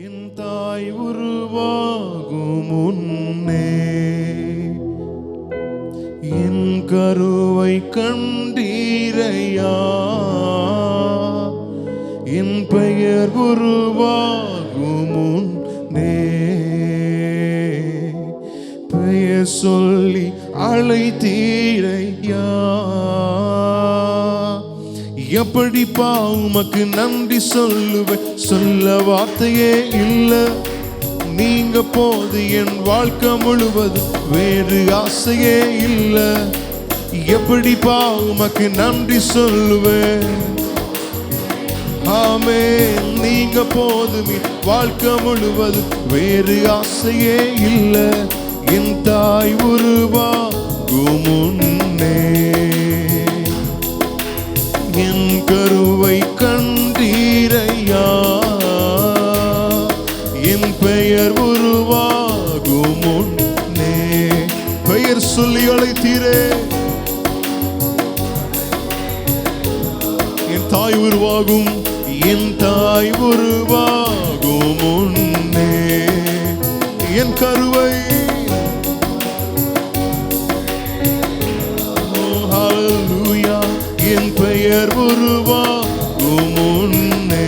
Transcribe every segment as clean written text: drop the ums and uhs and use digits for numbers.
என் தாய் உருவாகும் முன்னே என் கருவை கண்டீரையா, என் பெயர் உருவாகும் முன்னே பெயர் சொல்லி அழைத்தீரையா. எப்படிப்பா உமக்கு நன்றி சொல்லுவேன், சொல்ல வார்த்தையே இல்லை. நீங்க போது என் வாழ்க்கை முழுவதும் வேறு ஆசையே இல்லை. எப்படிப்பா உமக்கு நன்றி சொல்லுவேன். ஆமென். நீங்க போதும் என் வாழ்க்கை முழுவதும் வேறு ஆசையே இல்லை. என் தாய் உருவாகும் முன்னே என் கருவை கண்டீரையா, என் பெயர் உருவாகும் முன்னே பெயர் சொல்லி அழைத்தீரே. என் தாய் உருவாகும், என் தாய் உருவாகும் முன்னே என் கருவை என் பெயர் உருவாகும் முன்னே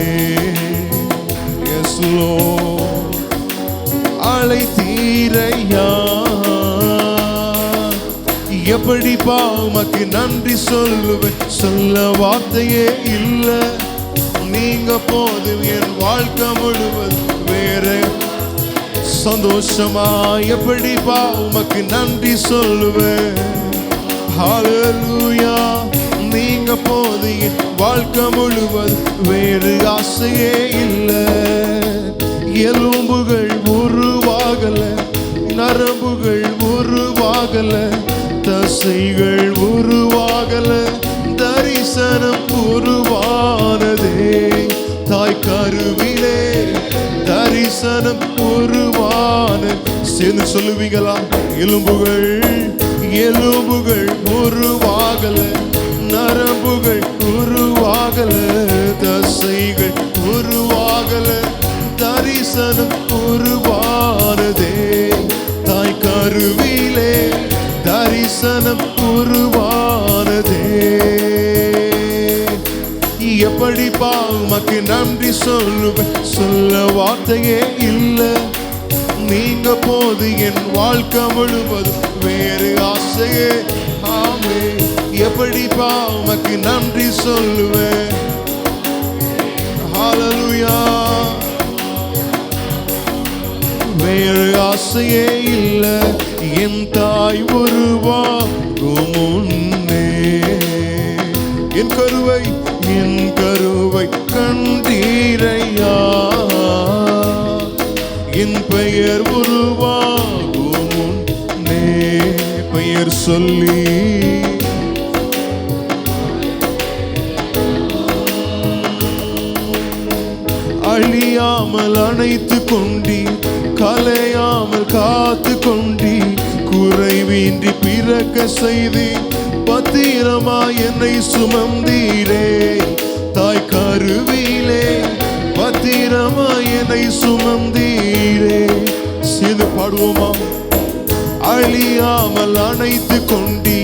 அழைத்தீரையா. எப்படிப்பா உமக்கு நன்றி சொல்லுவேன், சொல்ல வார்த்தையே இல்லை. நீங்க போதும் என் வாழ்க்கை முழுவதும் வேற சந்தோஷமா. எப்படிப்பா உமக்கு நன்றி சொல்லுவேன். ஹல்லேலூயா. நீங்க போது என் வாழ்க்கை முழுவதும் வேறு ஆசையே இல்லை. எலும்புகள் உருவாகல, நரம்புகள் உருவாகல, தசைகள் உருவாகல, தரிசனம் உருவானதே. தாய் கருவிலே தரிசனம் உருவான. சேர்ந்து சொல்லுவீங்களா? எலும்புகள் எலும்புகள் உருவாகல, நரம்புகள் உருவாகல, தசைகள் உருவாகல, தரிசனம் உருவானதே. தாய் கருவிலே தரிசனம் உருவானதே. எப்படிப்பா உமக்கு நன்றி சொல்லுவேன், சொல்ல வார்த்தையே இல்லை. நீங்க போது என் வாழ்க்கை முழுவதும் வேறு ஆசையே. ஆமே. எப்படிப்பா உமக்கு நன்றி சொல்லுவேன். ஹல்லேலூயா. வேறு ஆசையே இல்லை. என் தாய் உருவாகும் முன்னே என் கருவை கண்டீரையா, என் பெயர் உருவாகும் முன்னே பெயர் சொல்லி அழியாமல் அணைத்து கொண்டி, கலையாமல் காத்து கொண்டி, குறைவின்றி பிறக்க செய்தி பத்திரமா என்னை சுமந்தீரே. தாய் கருவிலே பத்திரமா என்னை சுமந்தீரே. செய்து பாடுவோமா? அழியாமல் அணைத்து கொண்டி,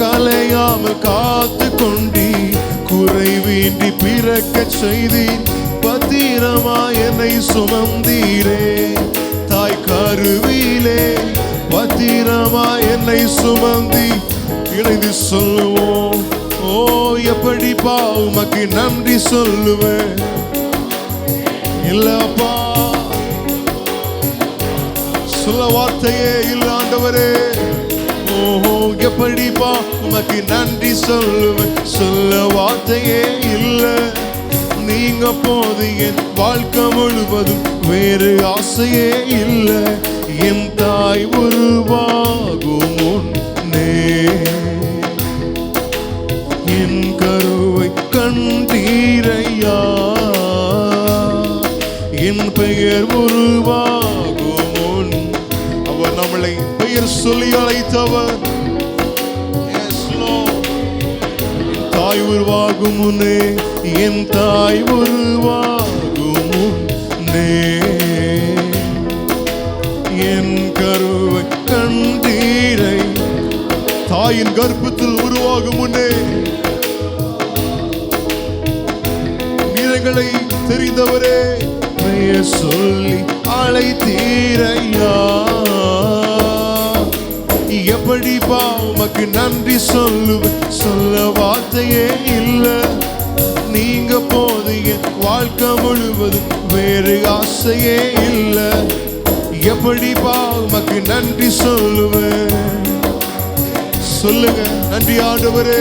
கலையாமல் காத்து கொண்டி, குறைவின்றி பிறக்க செய்தி பத்திரமா என்னை சுமந்தீரே. தாய் கருவிலே பத்திரமா என்னை சுமந்தி. இணைந்து சொல்லுவோம். ஓ எப்படிப்பா உமக்கு நன்றி சொல்லுவேன். இல்லப்பா சொல்ல வார்த்தையே இல்லை ஆண்டவரே. ஓஹோ எப்படிப்பா உமக்கு நன்றி சொல்லுவேன், சொல்ல வார்த்தையே இல்லை. நீங்க போது என் வாழ்க்கை முழுவதும் வேறு ஆசையே இல்லை. என் தாய் உருவாகும் முன்னே என் கருவை கண்டீரையா, என் பெயர் உருவாகும் முன். அவர் நம்மளை பெயர் சொல்லி அழைத்தவர். தாய் உருவாகும் முன்னே, என் தாய் உருவாகும் முன்னே தாயின் கர்ப்பத்தில் உருவாகும் முன்னே நீரங்களை தெரிந்தவரே பெயர் சொல்லி அழைத்தீரையா. எப்படிப்பா உமக்கு நன்றி சொல்லுவேன், சொல்ல வார்த்தையே இல்லை. நீங்க போது என் வாழ்க்கை முழுவதும் வேறு ஆசையே இல்லை. எப்படிப்பா உமக்கு நன்றி சொல்லுவேன். சொல்லுங்க, நன்றி ஆண்டவரே.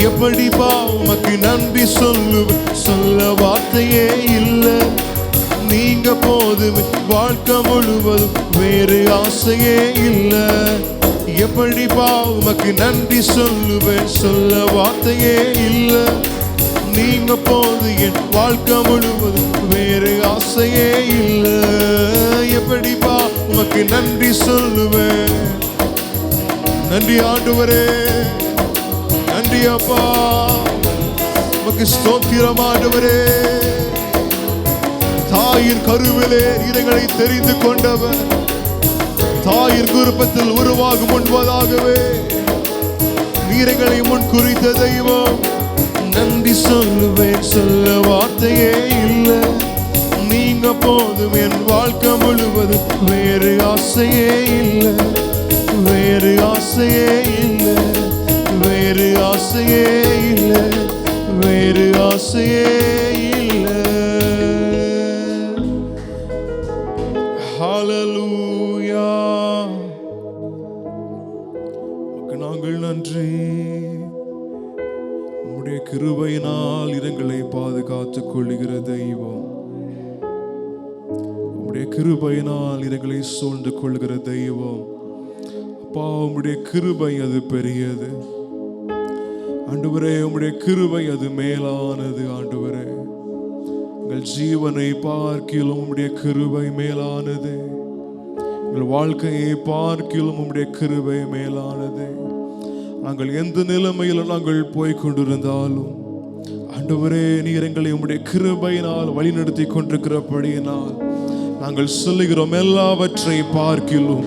எப்படிப்பா உமக்கு நன்றி சொல்லுவேன், சொல்ல வார்த்தையே இல்லை. நீங்க போதும் வாழ்க்கை முழுவதும் வேறு ஆசையே இல்லை. எப்படிப்பா உமக்கு நன்றி சொல்லுவேன், சொல்ல வார்த்தையே இல்லை. நீங்க போது என் வாழ்க்கை முழுவதும் வேறு ஆசையே இல்லை. எப்படிப்பா உமக்கு நன்றி சொல்லுவேன். நன்றி ஆண்டவரே, நன்றி அப்பா, உமக்கு ஸ்தோத்திரம் ஆண்டவரே. தாயின் கருவிலே நீரங்களை தெரிந்து கொண்டவர், தாயின் குருப்பத்தில் உருவாகும் முன்பதாகவே நீரங்களை முன் குறித்த தெய்வம். நன்றி சொல்லுவேன், சொல்ல வார்த்தையே இல்லை. நீங்க போதும் என் வாழ்க்கை முழுவதும் வேறு ஆசையே இல்லை. வேறு ஆசையே இல்லை, வேறு ஆசையே இல்லை, வேறு ஆசையே இல்லை. ஹல்லேலூயா. நாங்கள் நன்றி. உம்முடைய கிருபையினால் இரங்களை பாதுகாத்துக் கொள்ளுகிற தெய்வம், உம்முடைய கிருபையினால் இரங்களை சூழ்ந்து கொள்ளுகிற தெய்வம். அப்பா, உம்முடைய கிருபை அது பெரியது ஆண்டவரே. உம்முடைய கிருபை அது மேலானது ஆண்டவரே. எங்கள் ஜீவனை பார்க்கிலும் உம்முடைய கிருபை மேலானது. எங்கள் வாழ்க்கையை பார்க்கிலும் உம்முடைய கிருபை மேலானது. நாங்கள் எந்த நிலைமையில் நாங்கள் போய் கொண்டிருந்தாலும் ஆண்டவரே, நீர் எங்களை உம்முடைய கிருபையினால் வழிநடத்தி கொண்டிருக்கிறபடியினால் நாங்கள் சொல்லுகிறோம், எல்லாவற்றை பார்க்கிலும்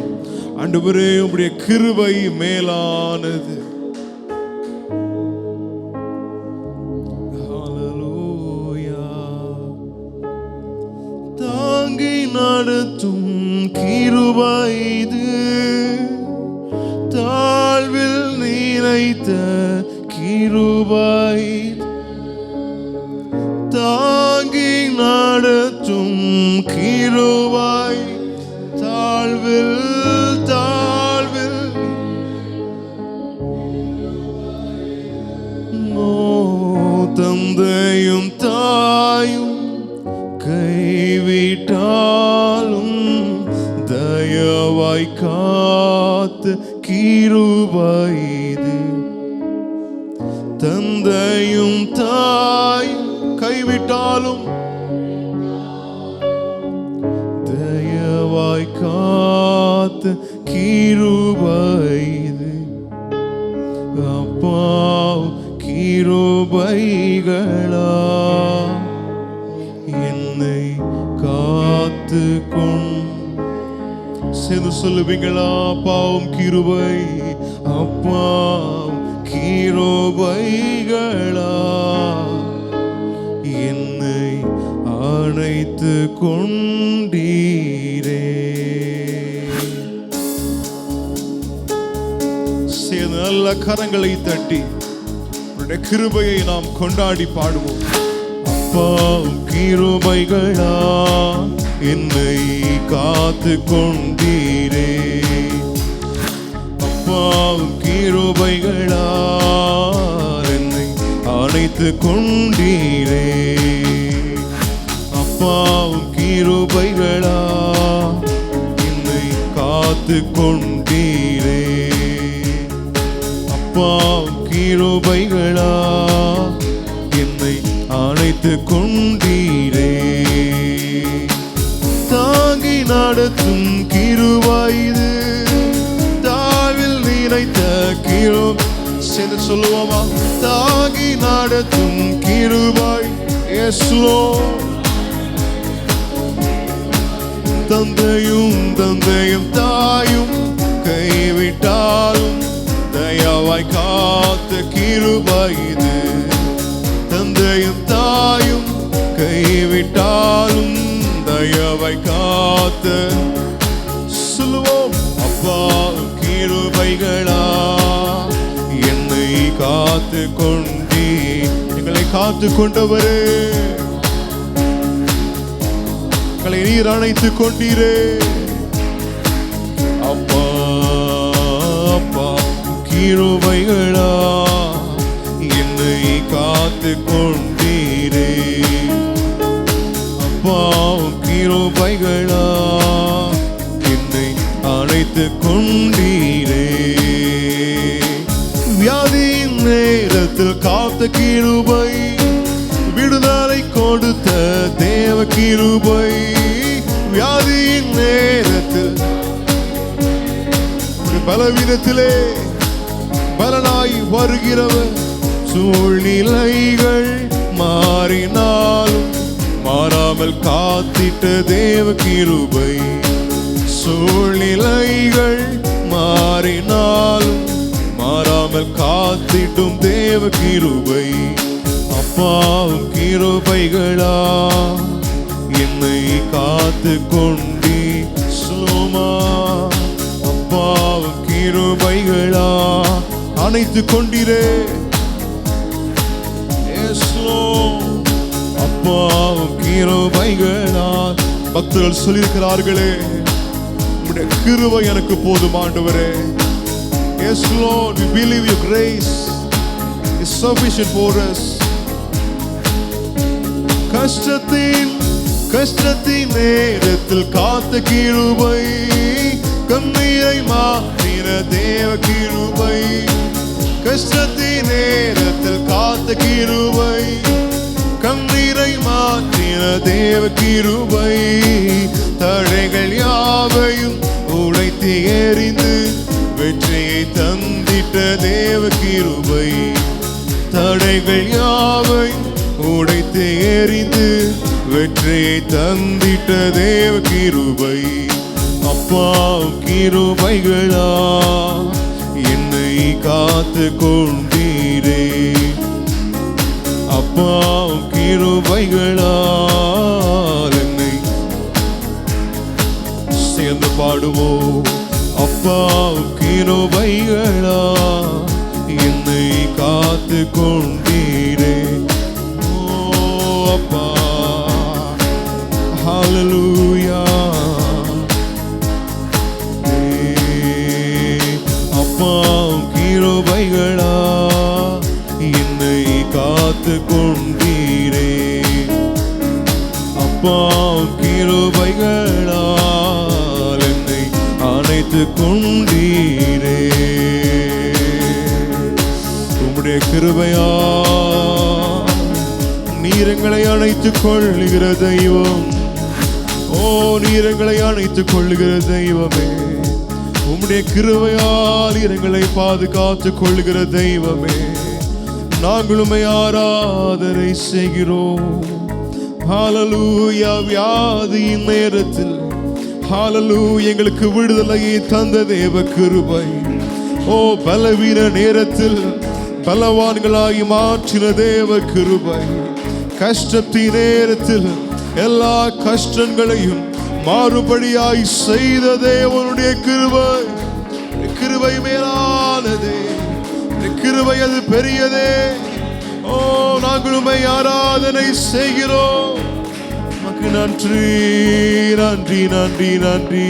ஆண்டவரே உம்முடைய கிருபை மேலானது. ஹல்லேலூயா. தாங்கி நடத்தும் கிருபை இது, தாழ்வில் நினைத்த கிருபை. தாங்கி நடத்தும் கிருபை, தாழ்வில் தாழ்வில் தந்தையும் தாயும் கைவிட்டாலும் தயவாய் காத்து கிருபை இது. தந்தையும் தாயும் கைவிட்டாலும் தயவாய் காத்து கிருபை இது. அப்பா, கிருபைகளா என்னை காத்து சேர்ந்து சொல்லுவீங்களா? அப்பாவும் கிருபை, அப்பாவும் கிருபைகளா என்னை அணைத்து கொண்டீரே. சேர்ந்து நல்ல கரங்களை தட்டி உன்னுடைய கிருபையை நாம் கொண்டாடி பாடுவோம். அப்பாவும் கிருபைகளா என்னை காத்து கொண்டீரே. அப்பாவும் கிருபைகளா என்னை அணைத்து கொண்டீரே. அப்பாவும் கிருபைகளா என்னை காத்து கொண்டீரே. அப்பாவும் கிருபைகளா என்னை அணைத்து கொண்டீரே. தாங்கி நடத்தும் கிருபை இது, தாழ்வில் நினைத்த கிருபை. சேர்ந்து சொல்லுவோமா? தாங்கி நடத்தும் கிருபை. Yes Lord. தந்தையும் தாயும் கைவிட்டாலும் தயவாய் காத்த கிருபை இது. தந்தையும் தாயும் கைவிட்டாலும் தயவாய் காத்த சொல்லுவோம் அப்பா கிருபைகளா என்னை காத்து கொண்டே, எங்களை காத்து கொண்டவரே, எங்களை நீர் அணைத்துக் கொண்டீரே. அப்பா அப்பா கிருபைகளா என்னை காத்து கொண்டீரே. அப்பா கிருபைகளா என்னை அணைத்துக் கொண்டீரே. வியாதியின் நேரத்தில் காத்த கிருபை, விடுதலை கொடுத்த தேவ கிருபை. வியாதியின் நேரத்தில் பலவீனத்திலே பலனாய் வருகிறவர். சூழ்நிலைகள் மாறினாலும் மாறாமல் காத்திட்ட தேவ கிருபை. சூழ்நிலைகள் மாறினாலும் மாறாமல் காத்திட்டும் தேவ கிருபை. அப்பாவும் கிருபைகளா என்னை காத்து கொண்டே. சுலோமா அப்பாவும் கிருபைகளா அணைத்துக் கொண்டீரே. அப்பாவும் கிருபைகளா பக்தர்கள் சொல்லியிருக்கிறார்களே, உம்முடைய கிருபை எனக்கு போதும் ஆண்டவரே. Yes Lord, we believe your grace is sufficient for us. கஷ்டத்தின் நேரத்தில் காத்த கிருபை, கண்ணீரை மாற்றின தேவ கிருபை. கஷ்டத்தின் நேரத்தில் காத்த கிருபை, கண்ணீரை மாற்றின தேவ கிருபை. தடைகள் யாவையும் உடைத்து எறிந்து வெற்றியை தந்திட்ட தேவ கிருபை. தடைகள் யாவையும் உடைத்து எறிந்து வெற்றியை தந்திட்ட தேவ கிருபை. அப்பா கிருபைகளா என்னை காத்து கொண்டீரே. அப்பா கிருபைகளா என்னை சேர்ந்து பாடுவோம். அப்பா கிருபைகளா என்னை காத்து கொண்டீரே. ஓ அப்பா ஹல்லேலூயா. அப்பா கிருபைகளா என்னை காத்து கொண்டீரே. அப்பா கிருபைகளா என்னை அணைத்துக் கொண்டீரே. உம்முடைய கிருபையா நீர் எங்களை அணைத்துக் கொள்ளுகிற தெய்வம். ஓ நீர் எங்களை அணைத்துக் கொள்ளுகிற தெய்வமே. உம்முடைய கிருபையால் எங்களை பாதுகாத்துக் கொள்ளுகிற தெய்வமே. நாங்கள் உம்மை ஆராதனை செய்கிறோம். ஹல்லேலூயா. வியாதியின் நேரத்தில் ஹல்லேலூயா எங்களுக்கு விடுதலையை தந்த தேவ கிருபை. ஓ பலவீன நேரத்தில் பலவான்களாகி மாற்றின தேவ கிருபை. கஷ்டத்தின் நேரத்தில் எல்லா கஷ்டங்களையும் மாறுபடியாய் செய்த தேவனுடைய கிருபை. கிருபை மேலானதே, கிருபை அது பெரியதே. ஓ நாங்கள் உம்மை ஆராதனை செய்கிறோம். உமக்கு நன்றி நன்றி நன்றி நன்றி.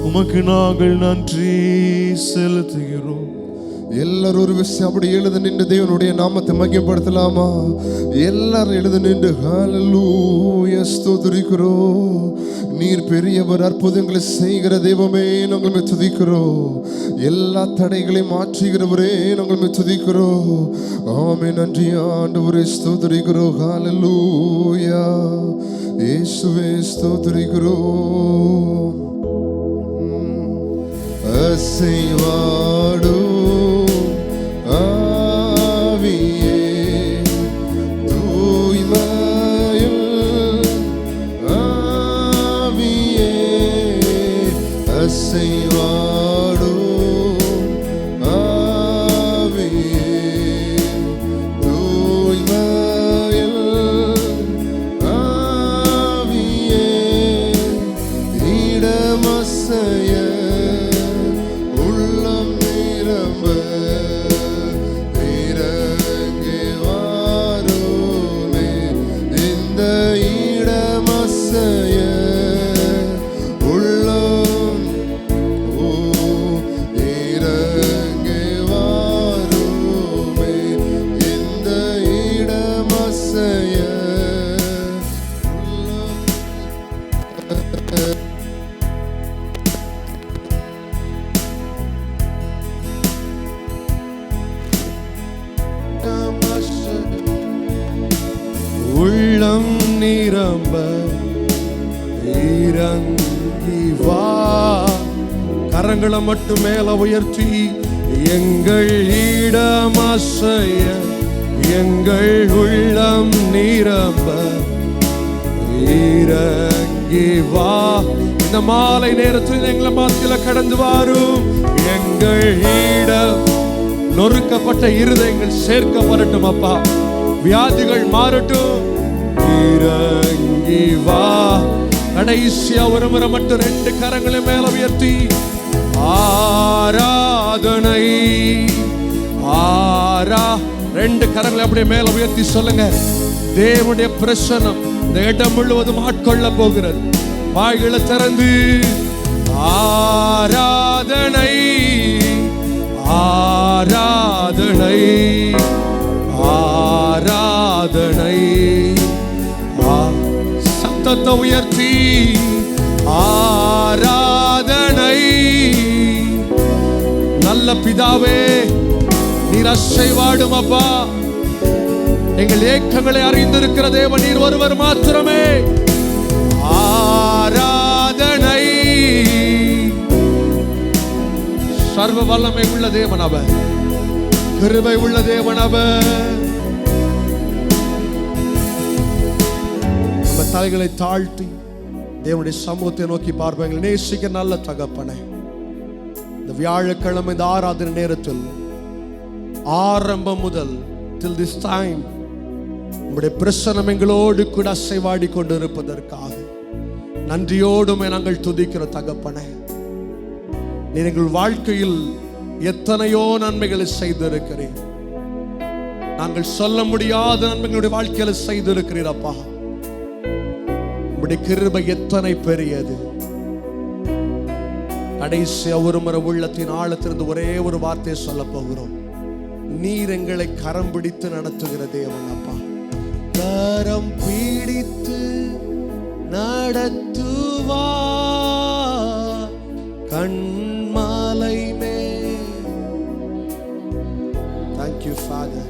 உமக்கு நாங்கள் நன்றி செலுத்துகிறோம். எல்லாரும் ஒரு விஷயம் அப்படி எழுத நின்று தேவனுடைய நாமத்தை மகிமைப்படுத்தலாமா? எல்லாரும் எழுத நின்று ஹல்லேலூயா ஸ்தோத்திரிக்கிறோம். நீர் பெரியவர், அற்புதங்களை செய்கிற தெய்வமே நாங்கள் துதிக்கிறோம். எல்லா தடைகளையும் மாற்றுகிறவரே நாங்கள் துதிக்கிறோம். ஆமே நன்றி ஆண்டவரே ஸ்தோத்திரிக்கிறோம். ஹல்லேலூயா இயேசுவே ஸ்தோத்திரிக்கிறோம். அசைவாடும் ஆவியே தூய்மையுள்ள ஆவியே உள்ளம் நிரம்ப இறங்கி வா. கரங்களை மட்டும் மேல உயர்த்தி எங்கள் இடமாசைய எங்கள் உள்ளம் நிரம்ப இறங்கி வா. இந்த மாலை நேரத்தில் எங்களை மத்தியில கடந்து வாரும். எங்கள் இடம் நொறுக்கப்பட்ட இருதயங்கள் சேர்க்கப்படட்டும் அப்பா. வியாதிகள் மாறட்டும். இறங்கி வா. கடைசியா ஒரு முறை மட்டும் 2 கரங்களை மேல உயர்த்தி ஆராதனை 2 கரங்களை அப்படியே மேல உயர்த்தி சொல்லுங்க. தேவனுடைய பிரசன்னம் இந்த இடம் முழுவதும் ஆட்கொள்ள போகிறது. வாய்களை திறந்து ஆராதனை ஆராதனை ஆராதனை. சத்தத்தை உயர்த்தி ஆராதனை. நல்ல பிதாவே, நீர் அசைவாடும் அப்பா. எங்கள் ஏக்கங்களை அறிந்திருக்கிற தேவன் நீர் ஒருவர் மாத்திரமே. ஆராதனை. சர்வ வல்லமை உள்ள தேவன் அவர், கிருபை உள்ள தேவன் அவர். நம்ம தலைகளை தாழ்த்தி தேவனுடைய சமூகத்தை நோக்கி பார்ப்போம். நேசிக்க நல்ல தகப்பனே, இந்த வியாழக்கிழமை இந்த ஆராதனை நேரத்தில் ஆரம்பம் முதல் till this time உம்முடைய பிரசன்னம் எங்களோடு கூட அசைவாடி கொண்டிருப்பதற்காக நன்றியோடுமே நாங்கள் துதிக்கிற தகப்பனே. நீர் எங்கள் வாழ்க்கையில் எத்தனையோ நன்மைகளை செய்திருக்கிறீர். நாங்கள் சொல்ல முடியாத நன்மைகளுடைய வாழ்க்கையில செய்திருக்கிறீர் அப்பா. உம்முடைய கிருபை எத்தனை பெரியது. கடைசியா ஒரு முறை உள்ளத்தின் ஆழத்திலிருந்து ஒரே ஒரு வார்த்தையை சொல்ல போகிறோம். நீர் எங்களை கரம் பிடித்து நடத்துகிற தேவன் அப்பா. கரம் பிடித்து நடத்துவா கண்மாலை மேல். Thank you Father.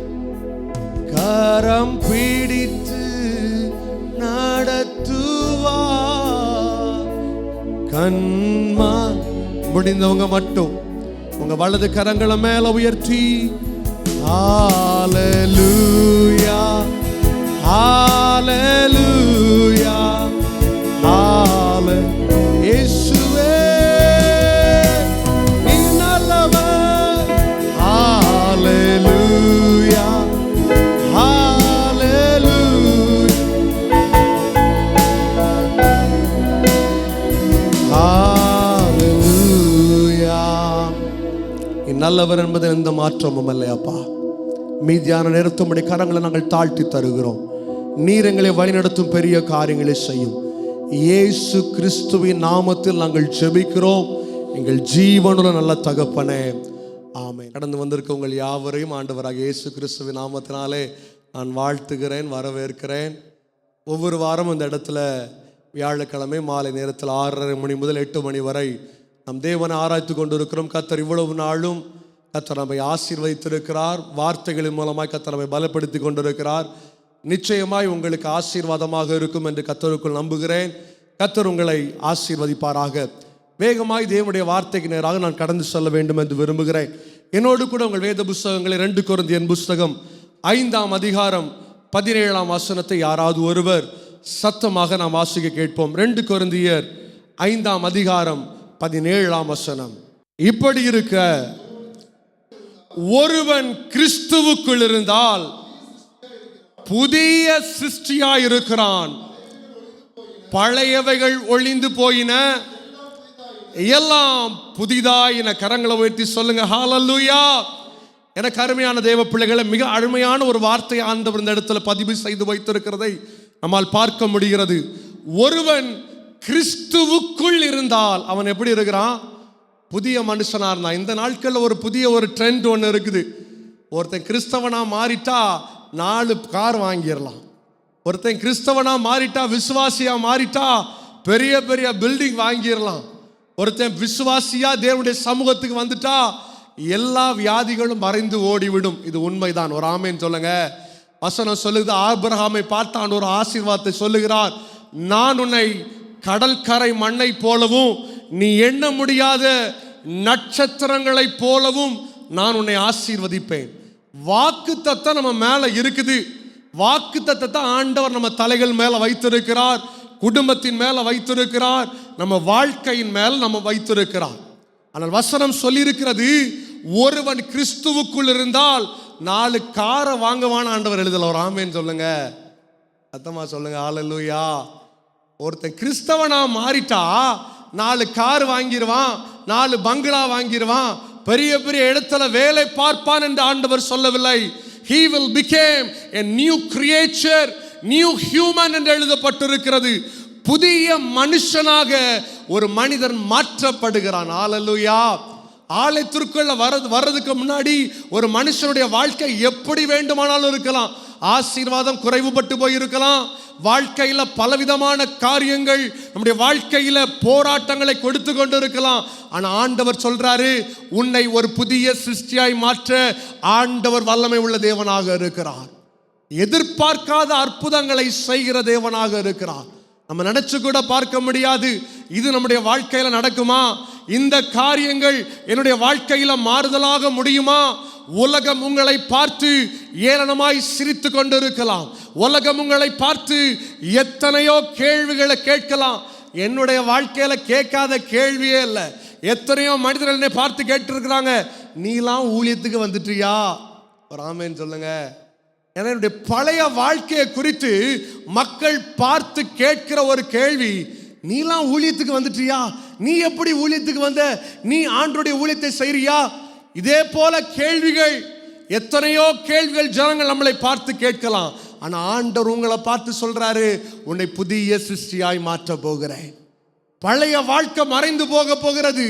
கரம் பிடித்து நடத்துவா கண்மா. முடிந்தவங்க மட்டும் உங்க வலது கரங்களை மேல உயர்த்தி ஹalleluya ஹalleluya ஹalleluya. இயேசுவே நீ நல்லவர். ஹalleluya ஹalleluya ஹalleluya. நல்லவர் என்பது எந்த மாற்றமும் இல்லையாப்பா. மீதியான நேரத்தை உம்முடைய கரங்களை நாங்கள் தாழ்த்தி தருகிறோம். நீர் எங்களை வழிநடத்தும் பெரிய காரியங்களை செய்யும். இயேசு கிறிஸ்துவின் நாமத்தில் நாங்கள் ஜெபிக்கிறோம் எங்கள் ஜீவனுள்ள நல்ல தகப்பனே, ஆமென். கடந்து வந்திருக்க உங்கள் யாவரையும் ஆண்டவராக இயேசு கிறிஸ்துவின் நாமத்தினாலே நான் வாழ்த்துகிறேன், வரவேற்கிறேன். ஒவ்வொரு வாரம் இந்த இடத்துல வியாழக்கிழமை மாலை நேரத்தில் 6:30 மணி முதல் 8 மணி வரை நம் தேவனை ஆராய்த்து கொண்டிருக்கிறோம். கர்த்தர் இவ்வளவு நாளும் கர்த்தர் நம்மை ஆசீர்வதித்திருக்கிறார். வார்த்தைகளின் மூலமாய் கர்த்தர் நம்மை பலப்படுத்தி கொண்டிருக்கிறார். நிச்சயமாய் உங்களுக்கு ஆசீர்வாதமாக இருக்கும் என்று கர்த்தருக்குள் நம்புகிறேன். கர்த்தர் உங்களை ஆசீர்வதிப்பாராக. வேகமாய் தேவனுடைய வார்த்தைக்கு நேராக நான் கடந்து செல்ல வேண்டும் என்று விரும்புகிறேன். என்னோடு கூட உங்கள் வேத புஸ்தகங்களை 2 கொரிந்தியர் புஸ்தகம் 5ஆம் அதிகாரம் 17ஆம் வசனத்தை யாராவது ஒருவர் சத்தமாக நாம் வாசிக்க கேட்போம். 2 கொரிந்தியர் 5ஆம் அதிகாரம் 17ஆம் வசனம். இப்படி இருக்க ஒருவன் கிறிஸ்துவுக்குள் இருந்தால் புதிய சிருஷ்டியாய் இருக்கிறான். பழையவைகள் ஒழிந்து போயின, எல்லாம் புதிதாயின. கரங்களை உயர்த்தி சொல்லுங்க ஹalleluya. எனக்கு அருமையான தேவ பிள்ளைகளை, மிக அருமையான ஒரு வார்த்தை ஆண்டவர் இந்த இடத்துல பதிவு செய்து வைத்திருக்கிறதை நம்மால் பார்க்க முடிகிறது. ஒருவன் கிறிஸ்துவுக்குள் இருந்தால் அவன் எப்படி இருக்கிறான்? புதிய மனுஷனா இருந்தான். இந்த நாட்களில் ஒரு புதிய ஒரு ட்ரெண்ட் ஒன்று இருக்குது. ஒருத்தன் கிறிஸ்தவனா மாறிட்டா 4 கார் வாங்கிடலாம். ஒருத்தன் கிறிஸ்தவனா மாறிட்டா, விசுவாசியா மாறிட்டா பெரிய பெரிய பில்டிங் வாங்கிடலாம். ஒருத்தன் விசுவாசியா தேவனுடைய சமூகத்துக்கு வந்துட்டா எல்லா வியாதிகளும் மறைந்து ஓடிவிடும். இது உண்மைதான். ஒரு ஆமேன் சொல்லுங்க. வசனம் சொல்லுது, ஆபிரகாமை பார்த்து ஒரு ஆசீர்வாதத்தை சொல்லுகிறார். நான் உன்னை கடல் கரை மண்ணை போலவும் நீ எண்ண முடியாத நட்சத்திரங்களைப் போலவும் நான் உன்னை ஆசீர்வதிப்பேன். வாக்குத்தத்தம் நம்ம மேல இருக்குது. வாக்குத்தத்தத்தை ஆண்டவர் நம்ம தலைகள் மேல வைத்திருக்கிறார், குடும்பத்தின் மேல வைத்திருக்கிறார், நம்ம வாழ்க்கையின் மேல நம்ம வைத்திருக்கிறார். ஆனால் வசனம் சொல்லியிருக்கிறது, ஒருவன் கிறிஸ்துவுக்குள் இருந்தால் 4 காரை வாங்குவான்னு ஆண்டவர் எழுதல. ஒரு ஆமேன்னு சொல்லுங்க, சத்தமா சொல்லுங்க ஹல்லேலூயா. ஒருத்தன் கிறிஸ்தவனா மாறிட்டா 4 கார் வாங்கிடுவான், 4 பங்களா வாங்கிடுவான், பெரிய பெரிய இடத்துல வேலை பார்ப்பான் என்று ஆண்டவர் சொல்லவில்லை. He will become a new creature, new human என்று எழுதப்பட்டிருக்கிறது. புதிய மனுஷனாக ஒரு மனிதன் மாற்றப்படுகிறான். ஹல்லேலூயா. ஆலயத்திற்குள்ள வர்றதுக்கு முன்னாடி ஒரு மனுஷனுடைய வாழ்க்கை எப்படி வேண்டுமானாலும் இருக்கலாம். ஆசீர்வாதம் குறைவுபட்டு போயிருக்கலாம், வாழ்க்கையில பலவிதமான காரியங்கள் நம்முடைய வாழ்க்கையில போராட்டங்களை கொடுத்து கொண்டு இருக்கலாம். ஆனா ஆண்டவர் சொல்றாரு, உன்னை ஒரு புதிய சிருஷ்டியாய் மாற்ற ஆண்டவர் வல்லமை உள்ள தேவனாக இருக்கிறார். எதிர்பார்க்காத அற்புதங்களை செய்கிற தேவனாக இருக்கிறார். நம்ம நினைச்சு கூட பார்க்க முடியாது, இது நம்முடைய வாழ்க்கையில நடக்குமா, இந்த காரியங்கள் என்னுடைய வாழ்க்கையில மாறுதலாக முடியுமா. உலகம் உங்களை பார்த்து ஏளனமாய் சிரித்து கொண்டிருக்கலாம். உலகம் உங்களை பார்த்து எத்தனையோ கேள்விகளை கேட்கலாம். என்னுடைய வாழ்க்கையில கேட்காத கேள்வியே இல்லை. எத்தனையோ மனிதர்கள் என்னை பார்த்து கேட்டிருக்கிறாங்க, நீலாம் ஊழியத்துக்கு வந்துட்டியா? ஒரு ஆமேன்னு சொல்லுங்க. ஏன்னா என்னுடைய பழைய வாழ்க்கையை குறித்து மக்கள் பார்த்து கேட்கிற ஒரு கேள்வி, நீலாம் ஊழியத்துக்கு வந்துட்டியா? நீ எப்படி ஊழியத்துக்கு வந்த? நீ ஆண்டவருடைய ஊழியத்தை செய்றியா? இதே போல கேள்விகள், எத்தனையோ கேள்விகள் ஜனங்கள் நம்மளை பார்த்து கேட்கலாம். ஆனா ஆண்டவர் உங்களை பார்த்து சொல்றாரு, உன்னை புதிய சிருஷ்டியாய் மாற்ற போகிறேன். பழைய வாழ்க்கை மறைந்து போக போகிறது.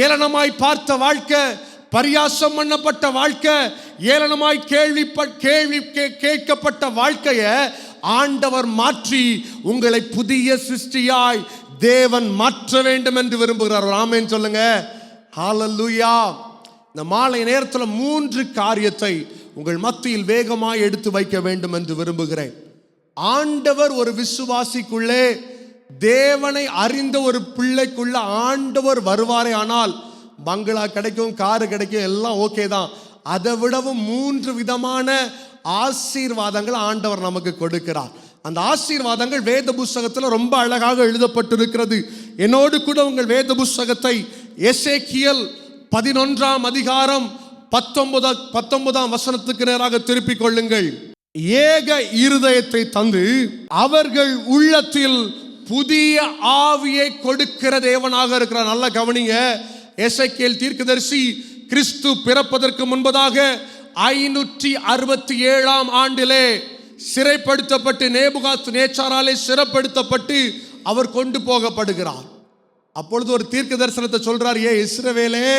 ஏளனமாய் பார்த்த வாழ்க்கை, பரியாசம் பண்ணப்பட்ட வாழ்க்கை, ஏளனமாய் கேள்வி கேட்கப்பட்ட வாழ்க்கையை ஆண்டவர் மாற்றி உங்களை புதிய சிருஷ்டியாய் தேவன் மாற்ற வேண்டும் என்று விரும்புகிறார். ஆமென் சொல்லுங்க ஹல்லேலூயா. இந்த மாலை நேரத்தில் 3 காரியத்தை உங்கள் மத்தியில் வேகமாய் எடுத்து வைக்க வேண்டும் என்று விரும்புகிறேன். ஆண்டவர் ஒரு விசுவாசிக்குள்ளே, தேவனை அறிந்த ஒரு பிள்ளைக்குள்ள ஆண்டவர் வருவாரே ஆனால் பங்களா கிடைக்கும், காரு கிடைக்கும், எல்லாம் ஓகே தான். அதை விடவும் 3 விதமான ஆசீர்வாதங்கள் ஆண்டவர் நமக்கு கொடுக்கிறார். அந்த ஆசீர்வாதங்கள் வேத புஸ்தகத்தில் ரொம்ப அழகாக எழுதப்பட்டிருக்கிறது. என்னோடு கூட உங்கள் வேத புஸ்தகத்தை எசேக்கியேல் 11ஆம் அதிகாரம் 19ஆம் வசனத்துக்கு நேராக திருப்பிக் கொள்ளுங்கள். ஏக இருதயத்தை தந்து அவர்கள் உள்ளத்தில் புதிய ஆவியை கொடுக்கிற தேவனாக இருக்கிறார். நல்ல கவனிங்க. எசேக்கியேல் தீர்க்கதரிசி கிறிஸ்து பிறப்பதற்கு முன்பதாக 567ஆம் ஆண்டிலே சிறைப்படுத்தப்பட்டு, நேபுகாத்நேச்சாராலே சிறைப்படுத்தப்பட்டு அவர் கொண்டு போகப்படுகிறார். அப்பொழுது ஒரு தீர்க்க தரிசனத்தை சொல்றார். இஸ்ரவேலே,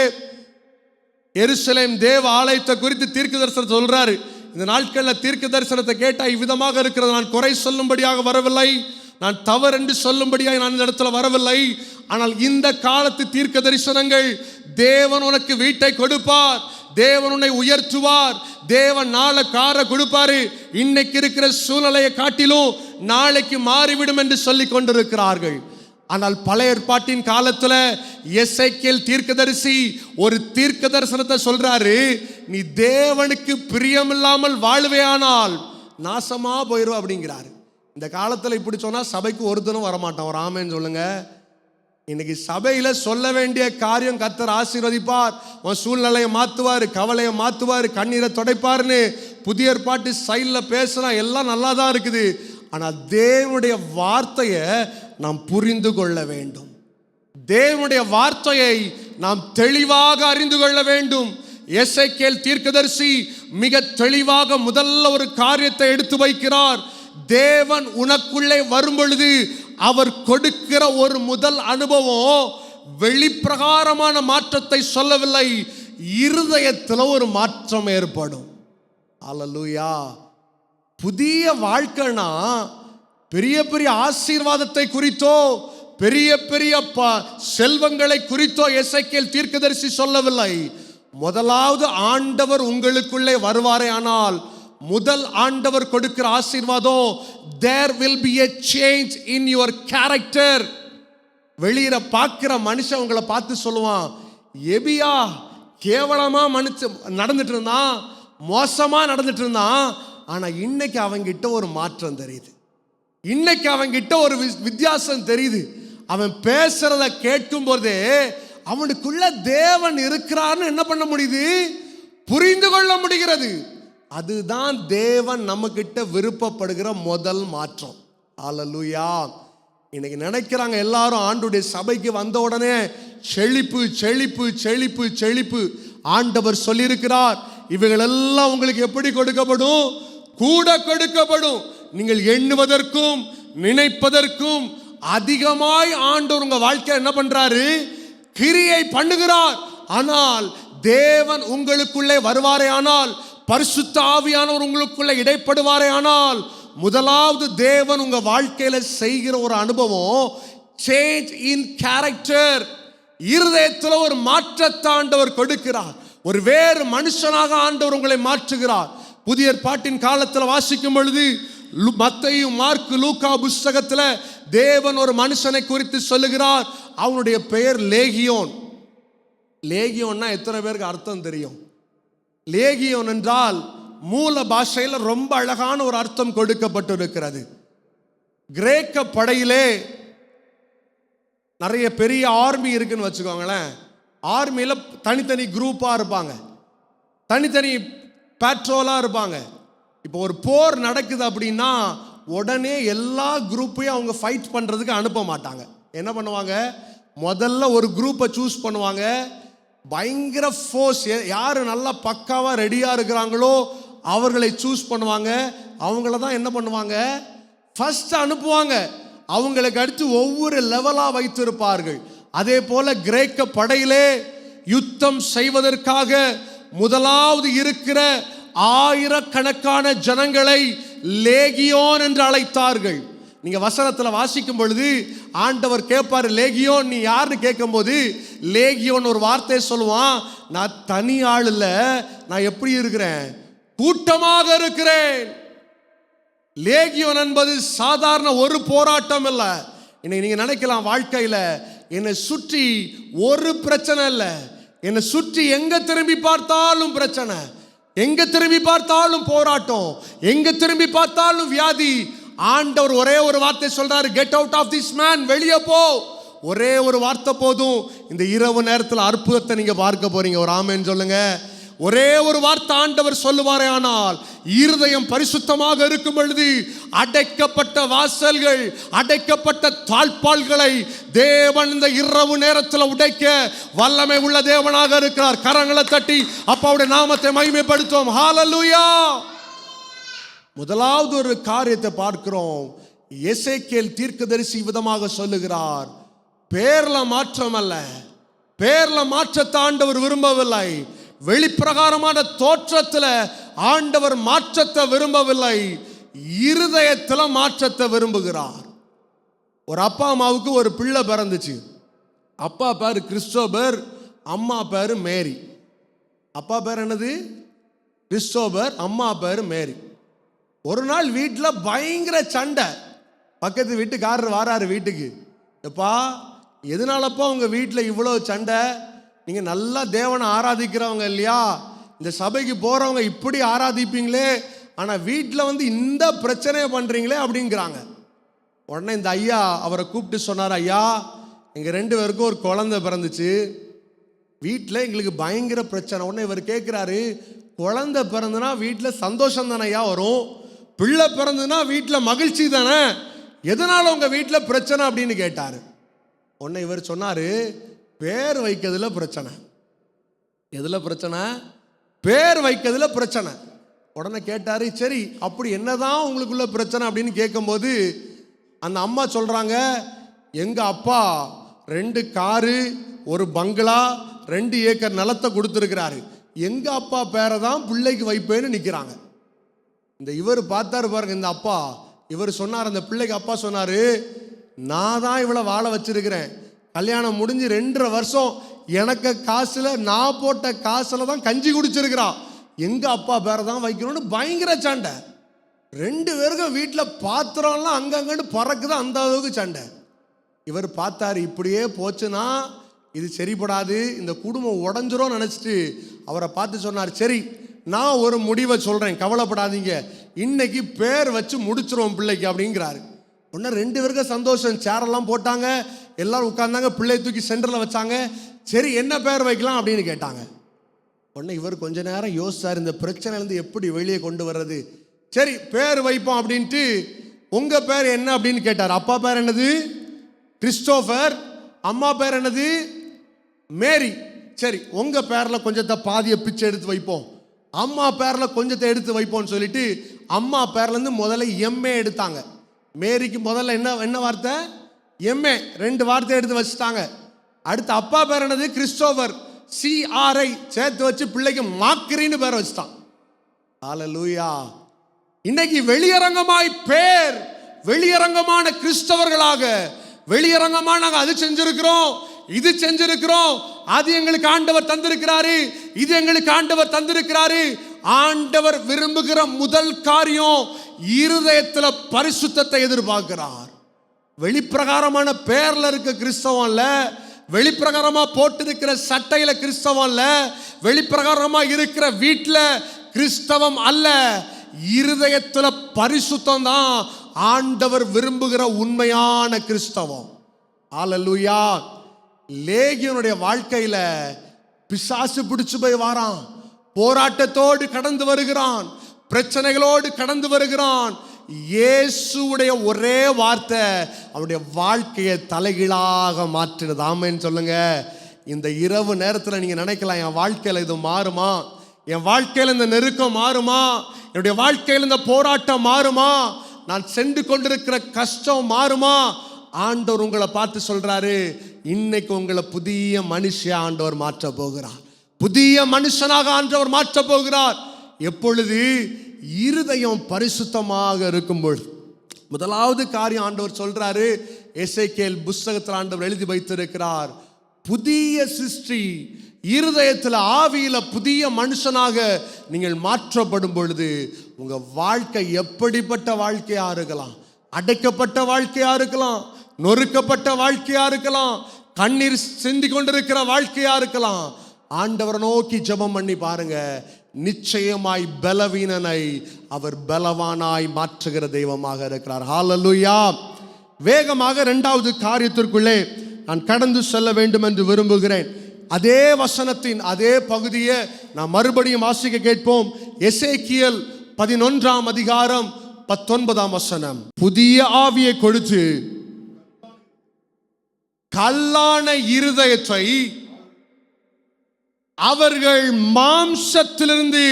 எருசலேம் தேவ ஆலயத்தை குறித்து தீர்க்க தரிசனத்தை சொல்றாரு. இந்த நாட்களில் தீர்க்க தரிசனத்தை கேட்டால் இவ்விதமாக இருக்கிறது. நான் குறை சொல்லும்படியாக வரவில்லை, நான் தவறு என்று சொல்லும்படியாக நான் இந்த இடத்துல வரவில்லை. ஆனால் இந்த காலத்து தீர்க்க தரிசனங்கள், தேவன் உனக்கு வீட்டை கொடுப்பார், தேவன் உன்னை உயர்த்துவார், தேவன் நாளை காரை கொடுப்பாரு, இன்னைக்கு இருக்கிற சூழ்நிலையை காட்டிலும் நாளைக்கு மாறிவிடும் என்று சொல்லி கொண்டிருக்கிறார்கள். ஆனால் பழைய ஏற்பாட்டின் காலத்துல எசேக்கியேல் தீர்க்கதரிசி ஒரு தீர்க்க தரிசனத்தை சொல்றாரு. நீ தேவனுக்கு பிரியமில்லாமல் வாழ்வேயானால் நாசமா போயிரும் அப்படிங்கிறாரு. இந்த காலத்துல இப்படி சொன்னா சபைக்கு ஒருத்தனும் வரமாட்டான். ஒரு ஆமென் சொல்லுங்க. இன்னைக்கு சபையில சொல்ல வேண்டிய காரியம் கர்த்தர் ஆசீர்வதிப்பார், உன் சூழ்நிலையை மாத்துவார், கவலையை மாத்துவார், கண்ணீரை துடைப்பார்னு புதிய ஏற்பாட்டு ஸ்டைல்ல பேசுனா எல்லாம் நல்லா தான் இருக்குது. ஆனால் தேவனுடைய வார்த்தையை நாம் புரிந்து கொள்ள வேண்டும். தேவனுடைய வார்த்தையை நாம் தெளிவாக அறிந்து கொள்ள வேண்டும். எசேக்கியேல் தீர்க்கதரிசி மிக தெளிவாக முதல்ல ஒரு காரியத்தை எடுத்து வைக்கிறார். தேவன் உனக்குள்ளே வரும் பொழுது அவர் கொடுக்கிற ஒரு முதல் அனுபவம் வெளிப்பிரகாரமான மாற்றத்தை சொல்லவில்லை, இருதயத்தில் ஒரு மாற்றம் ஏற்படும். அல்லேலூயா. புதிய வாழ்க்கைனா பெரிய பெரிய ஆசீர்வாதத்தை குறித்தோ பெரிய பெரிய செல்வங்களை குறித்தோ எசேக்கியேல் தீர்க்கதரிசி சொல்லவில்லை. முதலாவது ஆண்டவர் உங்களுக்குள்ளே வருவாரே ஆனால் முதல் ஆண்டவர் கொடுக்கிற ஆசீர்வாதம், there will be a change in your character. வெளியில பார்க்கிற மனுஷன் உங்களை பார்த்து சொல்லுவான், எபியா கேவலமா நடந்துட்டு இருந்தான், மோசமா நடந்துட்டு இருந்தான், ஆனா இன்னைக்கு அவங்கிட்ட ஒரு மாற்றம் தெரியுது, இன்னைக்கு அவங்கிட்ட ஒரு வித்தியாசம் தெரியுது. அவன் பேசுறத கேட்கும் போதே அவனுக்குள்ள தேவன் இருக்கிறான்னு என்ன பண்ண முடியுது, புரிந்து கொள்ள முடிகிறது. அதுதான் தேவன் நம்ம கிட்ட விருப்பப்படுகிற முதல் மாற்றம். அல்லேலூயா. இன்னைக்கு நினைக்கிறாங்க எல்லாரும் ஆண்டுடைய சபைக்கு வந்த உடனே செழிப்பு செழிப்பு செழிப்பு செழிப்பு. ஆண்டவர் சொல்லியிருக்கிறார், இவைகள் எல்லாம் உங்களுக்கு எப்படி கொடுக்கப்படும், கூட கொடுக்கப்படும். நீங்கள் எண்ணுவதற்கும் நினைப்பதற்கும் அதிகமாய் ஆண்டவர் உங்க வாழ்க்கை என்ன பண்றாரு, கிரியை பண்ணுகிறார். ஆனால் தேவன் உங்களுக்குள்ளே வருவாரே ஆனால், பரிசுத்த ஆவியானவர் உங்களுக்குள்ளே இடைப்படுவாரே ஆனால், முதலாவது தேவன் உங்க வாழ்க்கையில செய்கிற ஒரு அனுபவம் சேஞ்ச் இன் கேரக்டர். இருதயத்தில் ஒரு மாற்றத்தை ஆண்டவர் கொடுக்கிறார். ஒரு வேறு மனுஷனாக ஆண்டவர் உங்களை மாற்றுகிறார். புதிய ஏற்பாட்டின் காலத்தில் வாசிக்கும் பொழுது மத்தேயு, மார்க்கு, லூக்கா புஸ்தகத்தில் தேவன் ஒரு மனுஷனை குறித்து சொல்லுகிறார். அவனுடைய பெயர் லேகியோன். லேகியோன்னா எத்தனை பேருக்கு அர்த்தம் தெரியும்? லேகியோன் என்றால் மூல பாஷையில் ரொம்ப அழகான ஒரு அர்த்தம் கொடுக்கப்பட்டிருக்கிறது. கிரேக்க படையிலே நிறைய பெரிய ஆர்மி இருக்குன்னு வச்சுக்கோங்களேன். ஆர்மியில் தனித்தனி குரூப்பாக இருப்பாங்க, தனித்தனி பேட்ரோலாக இருப்பாங்க. இப்போ ஒரு போர் நடக்குது அப்படின்னா உடனே எல்லா குரூப்பையும் அவங்க ஃபைட் பண்ணுறதுக்கு அனுப்ப மாட்டாங்க. என்ன பண்ணுவாங்க, முதல்ல ஒரு குரூப்பை சூஸ் பண்ணுவாங்க. பயங்கர ஃபோர்ஸ், யார் நல்லா பக்காவாக ரெடியாக இருக்கிறாங்களோ அவர்களை சூஸ் பண்ணுவாங்க. அவங்கள தான் என்ன பண்ணுவாங்க, ஃபர்ஸ்ட் அனுப்புவாங்க. அவங்களுக்கு அடுத்து ஒவ்வொரு லெவலாக வைத்திருப்பார்கள். அதே போல கிரேக்க படையிலே யுத்தம் செய்வதற்காக முதலாவது இருக்கிற ஆயிரக்கணக்கான ஜனங்களை லேகியோன் என்று அழைத்தார்கள். நீங்க வசனத்தில் வாசிக்கும் பொழுது ஆண்டவர் கேட்பார், லேகியோன் நீ யாருன்னு கேட்கும் போது லேகியோன் ஒரு வார்த்தையை சொல்லுவான், நான் தனி ஆள் இல்ல, நான் எப்படி இருக்கிறேன், கூட்டமாக இருக்கிறேன். லேகியோன் என்பது சாதாரண ஒரு போராட்டம் இல்ல. இன்னைக்கு நீங்க நினைக்கலாம், வாழ்க்கையில என்னை சுற்றி ஒரு பிரச்சனை இல்லை, என்னை சுற்றி எங்க திரும்பி பார்த்தாலும் பிரச்சனை, எங்க திரும்பி பார்த்தாலும் போராட்டம், எங்க திரும்பி பார்த்தாலும் வியாதி. ஆண்டவர் ஒரே ஒரு வார்த்தை சொல்றாரு, get out of this man, வெளியே போ. ஒரே ஒரு வார்த்தை போதும், இந்த இரவு நேரத்தில் அற்புதத்தை நீங்க பார்க்க போறீங்க. ஒரு ஆமென் சொல்லுங்க. ஒரே ஒரு வார்த்தை ஆண்டவர் சொல்லுவாரே ஆனால், இருதயம் பரிசுத்தமாக இருக்கும் பொழுது அடைக்கப்பட்ட வாசல்கள், அடைக்கப்பட்ட தாழ்பால்களை தேவன் இந்த இரவு நேரத்தில் உடைக்க வல்லமை உள்ள தேவனாக இருக்கிறார். கரங்களை தட்டி அப்பாவுடைய நாமத்தை மகிமைப்படுத்துவோம். ஹல்லேலூயா. முதலாவது ஒரு காரியத்தை பார்க்கிறோம். எசேக்கியேல் தீர்க்கதரிசி விதமாக சொல்லுகிறார், பேர்ல மாற்றம் அல்ல, பேர்ல மாற்றத்தை ஆண்டவர் விரும்பவில்லை. வெளிப்பிரகாரமான தோற்றத்தில் ஆண்டவர் மாற்றத்தை விரும்பவில்லை, இருதயத்தில் மாற்றத்தை விரும்புகிறார். ஒரு அப்பா அம்மாவுக்கு ஒரு பிள்ளை பிறந்துச்சு. அப்பா பேர் கிறிஸ்டோபர், அம்மா பேர் மேரி. அப்பா பேர் என்னது? கிறிஸ்டோபர், அம்மா பேர் மேரி. ஒரு நாள் வீட்டில் பயங்கர சண்டை. பக்கத்து வீட்டுக்காரர் வாராரு வீட்டுக்கு. எப்பா எதனாலப்பா உங்கள் வீட்டில் இவ்வளோ சண்டை? நீங்கள் நல்லா தேவனை ஆராதிக்கிறவங்க இல்லையா, இந்த சபைக்கு போகிறவங்க இப்படி ஆராதிப்பீங்களே, ஆனால் வீட்டில் வந்து இந்த பிரச்சனையை பண்ணுறீங்களே அப்படிங்கிறாங்க. உடனே இந்த ஐயா அவரை கூப்பிட்டு சொன்னார், ஐயா எங்கள் 2 பேருக்கும் ஒரு குழந்தை பிறந்துச்சு, வீட்டில் எங்களுக்கு பயங்கர பிரச்சனை. உடனே இவர் கேட்குறாரு, குழந்தை பிறந்துனா வீட்டில் சந்தோஷம் தானே ஐயா வரும், பிள்ளை பிறந்துனா வீட்டில் மகிழ்ச்சி தானே, எதனால உங்கள் வீட்டில் பிரச்சனை அப்படின்னு கேட்டார். உடனே இவர் சொன்னார், பேர் வைக்கிறதுல பிரச்சனை. எதில் பிரச்சனை? பேர் வைக்கிறதுல பிரச்சனை. உடனே கேட்டார், சரி அப்படி என்னதான் உங்களுக்குள்ள பிரச்சனை அப்படின்னு கேட்கும்போது அந்த அம்மா சொல்கிறாங்க, எங்கள் அப்பா 2 காரு, ஒரு பங்களா, 2 ஏக்கர் நிலத்தை கொடுத்துருக்கிறாரு, எங்கள் அப்பா பேரை தான் பிள்ளைக்கு வைப்பேன்னு நிற்கிறாங்க. இந்த இவர் பார்த்தாரு பாருங்க, இந்த அப்பா. இவர் சொன்னார், அந்த பிள்ளைக்கு அப்பா சொன்னார், நான் தான் இவளை வாழ வச்சிருக்கிறேன், கல்யாணம் முடிஞ்சு 2.5 வருஷம் எனக்கு காசில், நான் போட்ட காசில் தான் கஞ்சி குடிச்சிருக்கிறான், எங்க அப்பா பேரை தான் வைக்கணும்னு பயங்கர சண்டை. 2 பேருக்கும் வீட்டில் பாத்திரம்லாம் அங்கங்கன்னு பறக்குது, அந்த அளவுக்கு சண்டை. இவர் பார்த்தாரு, இப்படியே போச்சுன்னா இது சரிப்படாது, இந்த குடும்பம் உடஞ்சிரும் நினச்சிட்டு அவரை பார்த்து சொன்னார், சரி நான் ஒரு முடிவை சொல்கிறேன், கவலைப்படாதீங்க, இன்னைக்கு பேர் வச்சு முடிச்சிருவோம் பிள்ளைக்கு அப்படிங்கிறாரு. உடனே 2 பேருக்கும் சந்தோஷம். சேரெல்லாம் போட்டாங்க, எல்லாரும் உட்கார்ந்தாங்க, பிள்ளை தூக்கி சென்டரில் வச்சாங்க. சரி என்ன பேர் வைக்கலாம் அப்படின்னு கேட்டாங்க. உடனே இவர் கொஞ்ச நேரம் யோசிச்சார், இந்த பிரச்சனையிலேருந்து எப்படி வெளியே கொண்டு வர்றது. சரி பேர் வைப்போம் அப்படின்ட்டு, உங்கள் பேர் என்ன அப்படின்னு கேட்டார். அப்பா பேர் என்னது? கிறிஸ்டோபர். அம்மா பேர் என்னது? மேரி. சரி உங்கள் பேரில் கொஞ்சத்தை பாதியை பிச்சை எடுத்து வைப்போம், அம்மா பேரில் கொஞ்சத்தை எடுத்து வைப்போம்னு சொல்லிட்டு அம்மா பேர்லேருந்து முதல்ல எம்ஏ எடுத்தாங்க. மேரிக்கு முதல்ல என்ன வார்த்தை? எம்ஏ. 2 வார்த்தை எடுத்து வச்சுட்டாங்க. அடுத்து அப்பா பேர் என்னது? கிறிஸ்டோபர். CRI சேர்த்து வச்சு பிள்ளைக்கு மாக்கிரின்னு பேர் வச்சுட்டான். ஹல்லேலூயா. இன்னைக்கு வெளியரங்கமாய் பேர், வெளியரங்கமான கிறிஸ்தவர்களாக வெளியரங்கமா நாங்க அது செஞ்சிருக்கிறோம், இது செஞ்சிருக்கிறோம், அது எங்களுக்கு ஆண்டவர் தந்திருக்கிறாரு, இது எங்களுக்கு ஆண்டவர் தந்திருக்கிறாரு. ஆண்டவர் விரும்புகிற முதல் காரியம் இருதயத்துல பரிசுத்தத்தை எதிர்பார்க்கிறார். வெளிப்பிரகாரமான பேர்ல இருக்க கிறிஸ்தவம் இல்ல, வெளிப்பிரகாரமா போட்டிருக்கிற சட்டையில கிறிஸ்தவம் இல்ல, வெளிப்பிரகாரமா இருக்கிற வீட்டுல கிறிஸ்தவம் அல்ல, இருதயத்துல பரிசுத்தம் தான் ஆண்டவர் விரும்புகிற உண்மையான கிறிஸ்தவம். ஹல்லேலூயா. லேகியனுடைய வாழ்க்கையில பிசாசு பிடிச்சு போய் வாரான், போராட்டத்தோடு கடந்து வருகிறான், பிரச்சனைகளோடு கடந்து வருகிறான். இயேசுடைய ஒரே வார்த்தை அவனுடைய வாழ்க்கையை தலைகீழாக மாற்றினது. ஆமென் சொல்லுங்க. இந்த இரவு நேரத்தில் நீங்க நினைக்கலாம், என் வாழ்க்கையில இது மாறுமா, என் வாழ்க்கையில் இந்த நெருக்கம் மாறுமா, என்னுடைய வாழ்க்கையில் இந்த போராட்டம் மாறுமா, நான் சென்று கொண்டிருக்கிற கஷ்டம் மாறுமா? ஆண்டவர் உங்களை பார்த்து சொல்றாரு, இன்னைக்கு உங்களை புதிய மனுஷியா ஆண்டவர் மாற்ற போகிறார், புதிய மனுஷனாக ஆண்டவர் மாற்ற போகிறார். எப்பொழுது? இருதயம் பரிசுத்தமாக இருக்கும்பொழுது. முதலாவது காரியம் ஆண்டவர் சொல்றாரு, எசேக்கியேல் புத்தகத்தில் ஆண்டவர் எழுதி வைத்திருக்கிறார், புதிய சிருஷ்டி, இருதயத்தில் ஆவியில புதிய மனுஷனாக நீங்கள் மாற்றப்படும் பொழுது உங்க வாழ்க்கை எப்படிப்பட்ட வாழ்க்கையா இருக்கலாம், அடைக்கப்பட்ட வாழ்க்கையா இருக்கலாம், நொறுக்கப்பட்ட வாழ்க்கையா இருக்கலாம், கண்ணீர் சிந்தி கொண்டிருக்கிற வாழ்க்கையா இருக்கலாம். ஆண்டவரை நோக்கி ஜெபம் பண்ணி பாருங்க, நிச்சயமாய் பலவீனனை அவர் பலவானாய் மாற்றுகிற தெய்வமாக இருக்கிறார். ஹல்லேலூயா. வேகமாக 2வது காரியத்திற்குள்ளே நான் கடந்து செல்ல வேண்டும் என்று விரும்புகிறேன். அதே வசனத்தின் அதே பகுதியை நான் மறுபடியும் வாசிக்க கேட்போம். எசேக்கியேல் 11ஆம் அதிகாரம் 19ஆம் வசனம். புதிய ஆவியை கொடுத்து கல்லான இருதயத்தை அவர்கள் மாம்சத்திலிருந்து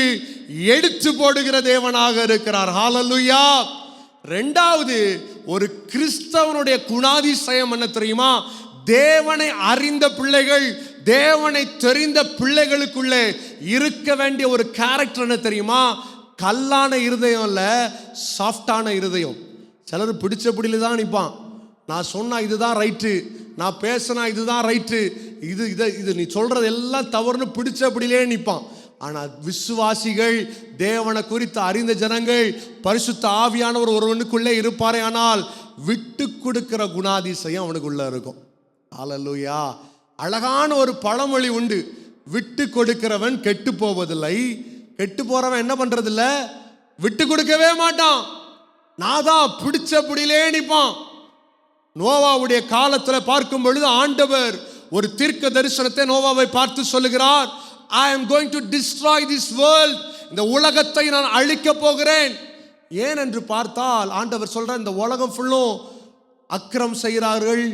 எடுத்து போடுகிற தேவனாக இருக்கிறார். ஹல்லேலூயா. 2வது, ஒரு கிறிஸ்தவனுடைய குணாதிசயம் என்ன தெரியுமா? தேவனை அறிந்த பிள்ளைகள், தேவனை தெரிந்த பிள்ளைகளுக்குள்ளே இருக்க வேண்டிய ஒரு கேரக்டர் என்ன தெரியுமா? கல்லான இருதயம் இல்ல, சாஃப்டான இருதயம். சிலர் பிடிச்சபடியில தான் நிற்பான். நான் சொன்னா இதுதான் ரைட்டு, நான் பேசினா இதுதான் ரைட்டு, இது நீ சொல்றது எல்லாம் தவறுன்னு பிடிச்சபடியிலே நிற்பான். ஆனால் விசுவாசிகள், தேவனை குறித்து அறிந்த ஜனங்கள், பரிசுத்த ஆவியானவர் ஒருவனுக்குள்ளே இருப்பாரே, ஆனால் விட்டு கொடுக்கிற குணாதிசயம் அவனுக்குள்ள இருக்கும். ஹல்லேலூயா. அழகான ஒரு பழமொழி உண்டு, விட்டு கொடுக்கிறவன் கெட்டு போவதில்லை, கெட்டு போறவன் என்ன பண்றதில்ல, விட்டு கொடுக்கவே மாட்டான், நான் தான் பிடிச்சபடியிலே நிற்பான். நோவாவுடைய காலத்தில் பார்க்கும் பொழுது ஆண்டவர் ஒரு தீர்க்க தரிசனத்தை நோவாவை பார்த்து சொல்லுகிறார், I am going to destroy this world, இந்த உலகத்தை நான் அழிக்க போகிறேன். ஏன் என்று பார்த்தால் ஆண்டவர் சொல்றார், இந்த உலகம் ஃபுல்லும் அக்கிரம் செய்கிறார்கள்,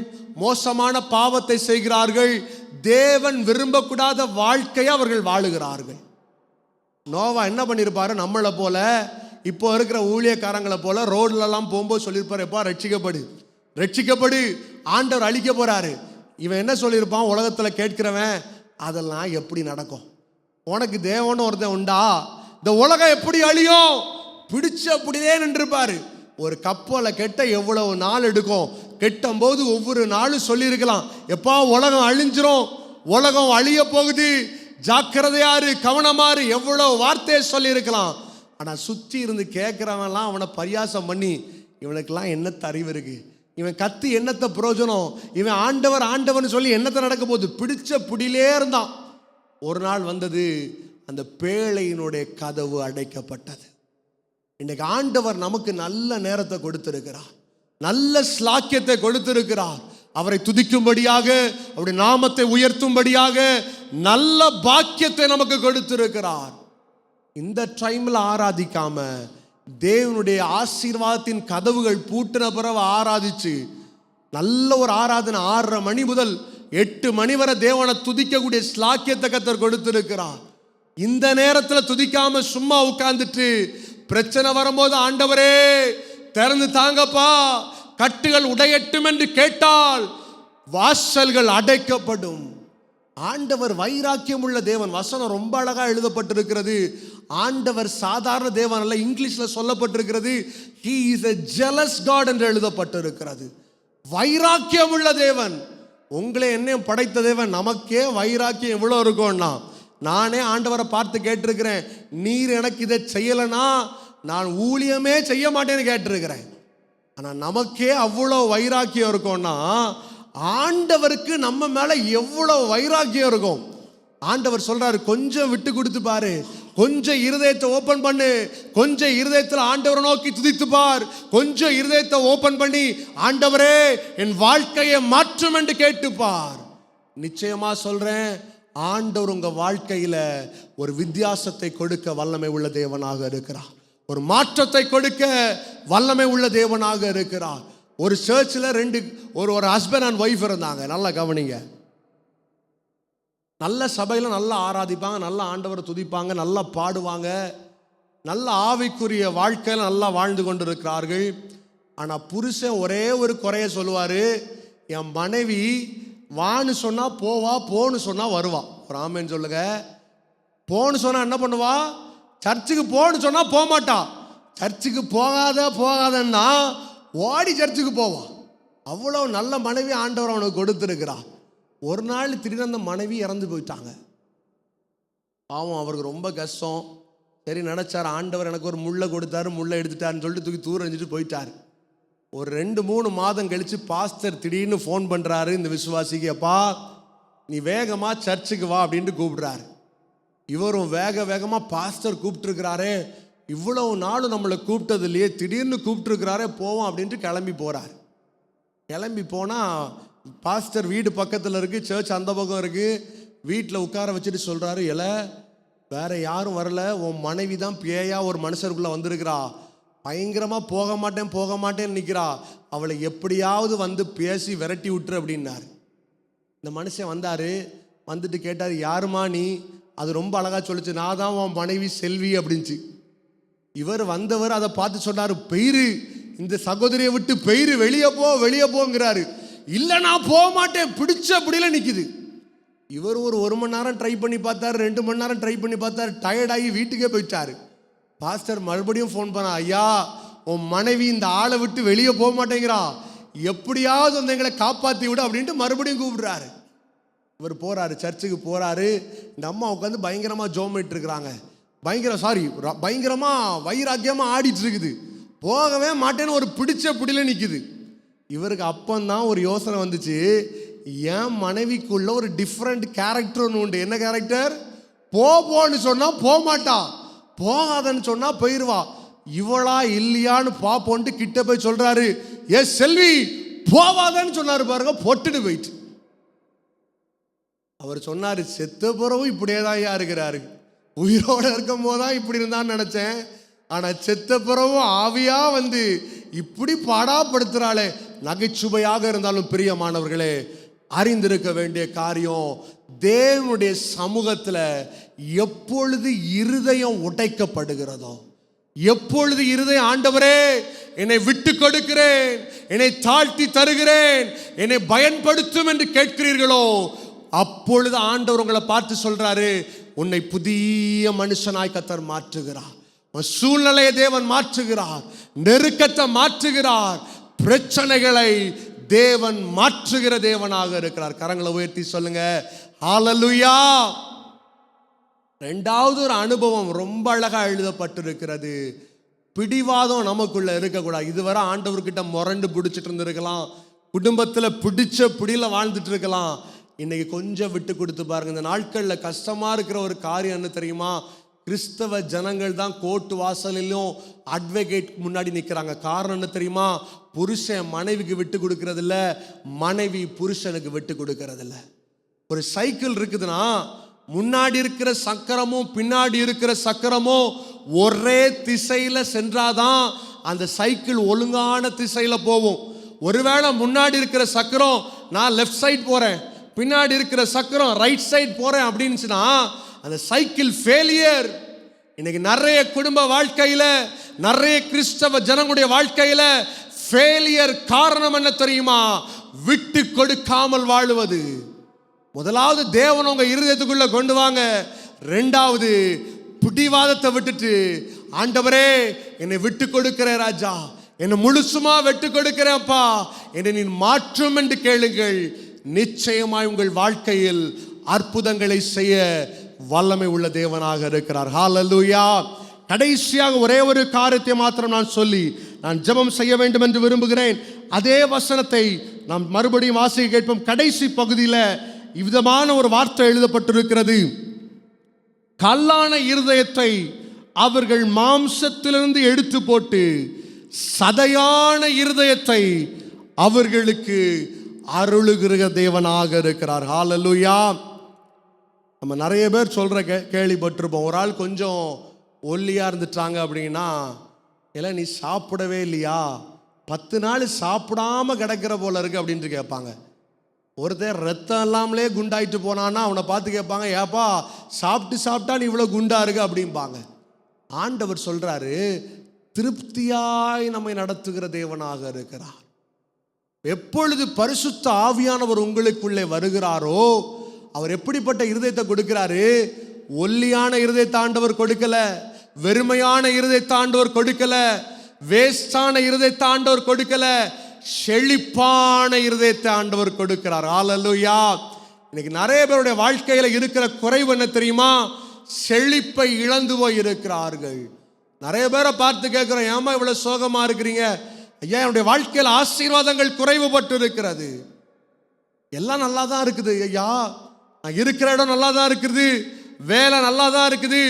மோசமான பாவத்தை செய்கிறார்கள், தேவன் விரும்பக்கூடாத வாழ்க்கையை அவர்கள் வாழுகிறார்கள். நோவா என்ன பண்ணியிருப்பாரு? நம்மளை போல, இப்போ இருக்கிற ஊழியக்காரங்களை போல ரோட்லலாம் போகும்போது சொல்லியிருப்பாரு, எப்பா ரட்சிக்கப்படு, ரட்சிக்கப்படு, ஆண்டவர் அழிக்க போறாரு. இவன் என்ன சொல்லியிருப்பான்? உலகத்தில் கேட்கிறவன், அதெல்லாம் எப்படி நடக்கும், உனக்கு தேவன் ஒருத்தன் உண்டா, இந்த உலகம் எப்படி அழியும், பிடிச்ச அப்படியே நின்றுப்பாரு. ஒரு கப்பலை கெட்ட எவ்வளவு நாள் எடுக்கும், கெட்டும் போது ஒவ்வொரு நாளும் சொல்லியிருக்கலாம், எப்பா உலகம் அழிஞ்சிரும், உலகம் அழிய போகுது, ஜாக்கிரதையாரு, கவனமாறு, எவ்வளவு வார்த்தையை சொல்லி இருக்கலாம். ஆனா சுத்தி இருந்து கேட்கிறவன்லாம் அவனை பரியாசம் பண்ணி, இவனுக்கெல்லாம் என்னத்த அறிவு இருக்கு, இவன் கத்தி என்னத்த பிரயோஜனம், இவன் ஆண்டவர் ஆண்டவன் சொல்லி என்னத்த நடக்க போகுது, பிடிச்ச பிடியிலே இருந்தான். ஒரு நாள் வந்தது, அந்த பேழையினுடைய கதவு அடைக்கப்பட்டது. இன்னைக்கு ஆண்டவர் நமக்கு நல்ல நேரத்தை கொடுத்திருக்கிறார், நல்ல ஸ்லாக்கியத்தை கொடுத்திருக்கிறார். அவரை துதிக்கும்படியாக, அவருடைய நாமத்தை உயர்த்தும்படியாக நல்ல பாக்கியத்தை நமக்கு கொடுத்திருக்கிறார். இந்த டைம்ல ஆராதிக்காம தேவனுடைய ஆசீர்வாதத்தின் கதவுகள் பூட்டின பிறகு ஆராதிச்சு நல்ல ஒரு ஆராதனை 6:30 மணி முதல் 8 மணி வரை தேவனை துதிக்கக்கூடிய ஸ்லாக்கியத்தை கர்த்தர் கொடுத்திருக்கிறார். இந்த நேரத்தில் துதிக்காம சும்மா உட்கார்ந்துட்டு பிரச்சனை வரும்போது ஆண்டவரே திறந்து தாங்கப்பா, கட்டுகள் உடையட்டும் என்று கேட்டால் வாசல்கள் அடைக்கப்படும். ஆண்டவர் வைராக்கியம் உள்ள தேவன். வசனம் ரொம்ப அழகா எழுதப்பட்டிருக்கிறது. ஆண்டவர் சாதாரண தேவன் அல்ல, இங்கிலீஷ்ல சொல்லப்பட்டிருக்கிறது he is a jealous God என்று எழுதப்பட்டிருக்கிறது. வைராக்கியம் உள்ள தேவன். உங்களை என்னையும் படைத்த தேவன். நமக்கே வைராக்கியம் எவ்வளோ இருக்கும்னா, நானே ஆண்டவரை பார்த்து கேட்டிருக்கிறேன், நீர் எனக்கு இதை செய்யலைன்னா நான் ஊழியமே செய்ய மாட்டேன்னு கேட்டிருக்கிறேன். ஆனால் நமக்கே அவ்வளோ வைராக்கியம் இருக்கும்னா, ஆண்டவருக்கு நம்ம மேலே எவ்வளோ வைராக்கியம் இருக்கும். ஆண்டவர் சொல்றாரு, கொஞ்சம் விட்டு கொடுத்து பாரு, கொஞ்சம் இருதயத்தை ஓப்பன் பண்ணு, கொஞ்சம் இருதயத்தில் ஆண்டவரை நோக்கி துதித்து பார், கொஞ்சம் இருதயத்தை ஓப்பன் பண்ணி ஆண்டவரே என் வாழ்க்கையை மாற்றும் என்று கேட்டுப்பார். நிச்சயமா சொல்றேன், ஆண்டவர் உங்க வாழ்க்கையில ஒரு வித்தியாசத்தை கொடுக்க வல்லமை உள்ள தேவனாக இருக்கிறார். ஒரு மாற்றத்தை கொடுக்க வல்லமை உள்ள தேவனாக இருக்கிறார். ஒரு சர்ச்சில் ஒரு ஹஸ்பண்ட் அண்ட் ஒய்ஃப் இருந்தாங்க. நல்லா கவனிங்க. நல்ல சபையில் நல்லா ஆராதிப்பாங்க, நல்லா ஆண்டவரை துதிப்பாங்க, நல்லா பாடுவாங்க, நல்ல ஆவிக்குரிய வாழ்க்கையில் நல்லா வாழ்ந்து கொண்டு இருக்கிறார்கள். ஆனால் புருஷன் ஒரே ஒரு குறைய சொல்லுவார், என் மனைவி வான்னு சொன்னா போவா, போன்னு சொன்னா வருவா. ஒரு ஆமேன்னு சொல்லுங்க. போன்னு சொன்னா என்ன பண்ணுவா, சர்ச்சுக்கு போன்னு சொன்னா போக மாட்டா. சர்ச்சுக்கு போகாதன்னா ஓடி சர்ச்சுக்கு போவா. அவ்வளோ நல்ல மனைவி ஆண்டவர் அவனுக்கு கொடுத்துருக்கிறார். ஒரு நாள் திடீர்னு அந்த மனைவி இறந்து போயிட்டாங்க. பாவம், அவருக்கு ரொம்ப கஷ்டம். சரி நினைச்சார், ஆண்டவர் எனக்கு ஒரு முள்ளை கொடுத்தாரு, முள்ளை எடுத்துட்டாருன்னு சொல்லிட்டு தூக்கி தூரம் எறிஞ்சிட்டு போயிட்டார். ஒரு 2-3 மாதம் கழிச்சு பாஸ்டர் திடீர்னு ஃபோன் பண்றாரு இந்த விசுவாசிக்கு, அப்பா நீ வேகமா சர்ச்சுக்கு வா அப்படின்ட்டு கூப்பிடுறாரு. இவரும் வேகமா பாஸ்டர் கூப்பிட்டுருக்கிறாரே, இவ்வளவு நாளும் நம்மளை கூப்பிட்டது இல்லையே, திடீர்னு கூப்பிட்டுருக்கிறாரே, போவோம் அப்படின்ட்டு கிளம்பி போறார். கிளம்பி போனா பாஸ்டர் வீடு பக்கத்தில் இருக்கு, சர்ச் அந்த பக்கம் இருக்கு. வீட்டில் உட்கார வச்சுட்டு சொல்றாரு, வேற யாரும் வரல, உன் மனைவி தான் பேயா ஒரு மனுஷருக்குள்ள வந்திருக்கிறா, பயங்கரமா போக மாட்டேன்னு நிற்கிறா, அவளை எப்படியாவது வந்து பேசி விரட்டி விட்டுரு அப்படின்னாரு. இந்த மனுஷன் வந்தாரு, வந்துட்டு கேட்டார், யாருமா நீ? அது ரொம்ப அழகா சொல்லிச்சு, நான் தான் உன் மனைவி செல்வி அப்படின்ச்சு. இவர் வந்தவர் அதை பார்த்து சொன்னாரு, பெயிரு, இந்த சகோதரியை விட்டு பெயிரு, வெளியே போங்கிறாரு. இல்லை நான் போக மாட்டேன், பிடிச்ச அப்படியில நிற்குது. இவர் ஒரு 1 மணி நேரம் ட்ரை பண்ணி பார்த்தாரு, 2 மணி நேரம் ட்ரை பண்ணி பார்த்தாரு, டயர்டாகி வீட்டுக்கே போயிட்டாரு. பாஸ்டர் மறுபடியும் ஃபோன் பண்ண, ஐயா உன் மனைவி இந்த ஆளை விட்டு வெளியே போக மாட்டேங்கிறா, எப்படியாவது வந்து எங்களை காப்பாற்றி விடு அப்படின்ட்டு மறுபடியும் கூப்பிடுறாரு. இவர் போறாரு, சர்ச்சுக்கு போறாரு. இந்த அம்மா உட்காந்து பயங்கரமா ஜோமிட்டு இருக்கிறாங்க, பயங்கரமா வைராக்கியமா ஆடிட்டு இருக்குது. போகவே மாட்டேன்னு ஒரு பிடிச்ச பிடியில நிற்குது. இவருக்கு அப்பந்தான் ஒரு யோசனை வந்துச்சு, என் மனைவிக்குள்ள ஒரு டிஃப்ரெண்ட் கேரக்டர் ஒன்று உண்டு. என்ன கேரக்டர்? போன்னு சொன்னா போக மாட்டா, போகாதன்னு சொன்னா போயிருவா. இவளா இல்லையான்னு பாப்போன்ட்டு கிட்ட போய் சொல்றாரு, எஸ் செல்வி போவாதன்னு சொன்னாரு பாருங்க, பொட்டுன்னு போயிட்டு. அவர் சொன்னாரு, செத்த பிறவும் இப்படியே தான் இருக்கிறாரு, உயிரோட இருக்கும் போதுதான் இப்படி இருந்தான்னு நினைச்சேன், ஆனா செத்த பிறவும் ஆவியா வந்து இப்படி பாடாப்படுத்துறாளே. நகைச்சுவையாக இருந்தாலும் பிரியமானவர்களே, அறிந்திருக்க வேண்டிய காரியம், தேவனுடைய சமூகத்தில் எப்பொழுது இருதயம் உடைக்கப்படுகிறதோ, எப்பொழுது இருதயம் ஆண்டவரே என்னை விட்டு கொடுக்கிறேன், என்னை தாழ்த்தி தருகிறேன், என்னை பயன்படுத்தும் என்று கேட்கிறீர்களோ, அப்பொழுது ஆண்டவர் உங்களை பார்த்து சொல்றாரு, உன்னை புதிய மனுஷனாய் கர்த்தர் மாற்றுகிறார். சூழ்நிலையை தேவன் மாற்றுகிறார், நெருக்கத்தை மாற்றுகிறார், பிரச்சனைகளை தேவன் மாற்றுகிற தேவனாக இருக்கிறார். கரங்களை உயர்த்தி சொல்லுங்க, ஹல்லேலூயா. ரெண்டாவது ஒரு அனுபவம் ரொம்ப அழகா எழுதப்பட்டிருக்கிறது. பிடிவாதம் நமக்குள்ள இருக்கக்கூடாது. இதுவரை ஆண்டவர்கிட்ட முரண்டு பிடிச்சிட்டு இருந்திருக்கலாம், குடும்பத்துல பிடிச்ச பிடியில வாழ்ந்துட்டு இருக்கலாம். இன்னைக்கு கொஞ்சம் விட்டு கொடுத்து பாருங்க. இந்த நாட்கள்ல கஷ்டமா இருக்கிற ஒரு காரியம் என்ன தெரியுமா? கிறிஸ்தவ ஜனங்கள் தான் கோர்ட்டு வாசலிலும் அட்வொகேட் முன்னாடி நிற்கிறாங்க. காரணம் என்ன தெரியுமா? புருஷன் மனைவிக்கு விட்டு கொடுக்கறது இல்ல, மனைவி புருஷனுக்கு விட்டு கொடுக்கறது இல்ல. ஒரு சைக்கிள் இருக்குதுன்னா முன்னாடி இருக்கிற சக்கரமும் பின்னாடி இருக்கிற சக்கரமும் ஒரே திசையில சென்றாதான் அந்த சைக்கிள் ஒழுங்கான திசையில போகும். ஒருவேளை முன்னாடி இருக்கிற சக்கரம் நான் லெஃப்ட் சைடு போறேன், பின்னாடி இருக்கிற சக்கரம் ரைட் சைடு போறேன் அப்படின்னுச்சுன்னா அந்த சைக்கிள் ஃபெயிலியர். இன்னைக்கு நிறைய குடும்ப வாழ்க்கையில, நிறைய கிறிஸ்தவ ஜனங்களுடைய வாழ்க்கையில ஃபெயிலியர் காரணம் என்ன தெரியுமா? விட்டு கொடுக்காமல் வாழுவது. முதலாவது தேவன் உங்க இருதயத்துக்குள்ள கொண்டு வாங்க. ரெண்டாவது பிடிவாதத்தை விட்டுட்டு, ஆண்டவரே என்னை விட்டு கொடுக்கிறேன் ராஜா, என்னை முழுசுமா விட்டு கொடுக்கிறேன்ப்பா, என்னை நீ மாற்றும் என்று கேளுங்கள். நிச்சயமாய் உங்கள் வாழ்க்கையில் அற்புதங்களை செய்ய வல்லமை உள்ள தேவனாக இருக்கிறார். ஹல்லேலூயா. கடைசியாக ஒரே ஒரு காரியத்தை மாத்திரம் நான் சொல்லி நான் ஜெபம் செய்ய வேண்டும் என்று விரும்புகிறேன். அதே வசனத்தை நாம் மறுபடியும் வாசிக்க கேட்போம். கடைசி பகுதியில் இவ்விதமான ஒரு வார்த்தை எழுதப்பட்டிருக்கிறது. கல்லான இருதயத்தை அவர்கள் மாம்சத்திலிருந்து எடுத்து போட்டு சதையான இருதயத்தை அவர்களுக்கு அருளுகிற தேவனாக இருக்கிறார். ஹல்லேலூயா. நம்ம நிறைய பேர் சொல்ற கேள்விப்பட்டிருப்போம். ஒரு ஆள் கொஞ்சம் ஒல்லியா இருந்துட்டாங்க அப்படின்னா, இல்லை நீ சாப்பிடவே இல்லையா, 10 நாள் சாப்பிடாம கிடக்கிற போல இருக்கு அப்படின்ட்டு கேட்பாங்க. ஒருத்தர் ரத்தம் இல்லாமலே குண்டாயிட்டு போனான்னா அவனை பார்த்து கேட்பாங்க, ஏப்பா சாப்பிட்டா நீ இவ்வளோ குண்டா இருக்கு அப்படிம்பாங்க. ஆண்டவர் சொல்றாரு, திருப்தியாய் நம்மை நடத்துகிற தேவனாக இருக்கிறார். எப்பொழுது பரிசுத்த ஆவியானவர் உங்களுக்குள்ளே வருகிறாரோ, அவர் எப்படிப்பட்ட இருதயத்தை கொடுக்கிறாரு? ஒல்லியான இருதயத்தை ஆண்டவர் கொடுக்கல, வெறுமையான இருதயத்தை ஆண்டவர் கொடுக்கல, வேஸ்டான இருதயத்தை ஆண்டவர் கொடுக்கல, செழிப்பான இருதயத்தை ஆண்டவர் கொடுக்கிறார். ஹல்லேலூயா. இன்னைக்கு நிறைய பேருடைய வாழ்க்கையில இருக்கிற குறைவு என்ன தெரியுமா? செழிப்பை இழந்து போய் இருக்கிறார்கள். நிறைய பேரை பார்த்து கேட்கிறோம், ஏமா இவ்வளவு சோகமா இருக்கிறீங்க? ஐயா, என்னுடைய வாழ்க்கையில் ஆசீர்வாதங்கள் குறைவுபட்டு இருக்கிறது. எல்லாம் நல்லா தான் இருக்குது ஐயா, நான் இருக்கிற இடம் நல்லா தான் இருக்குது, வேலை நல்லா தான் இருக்குது,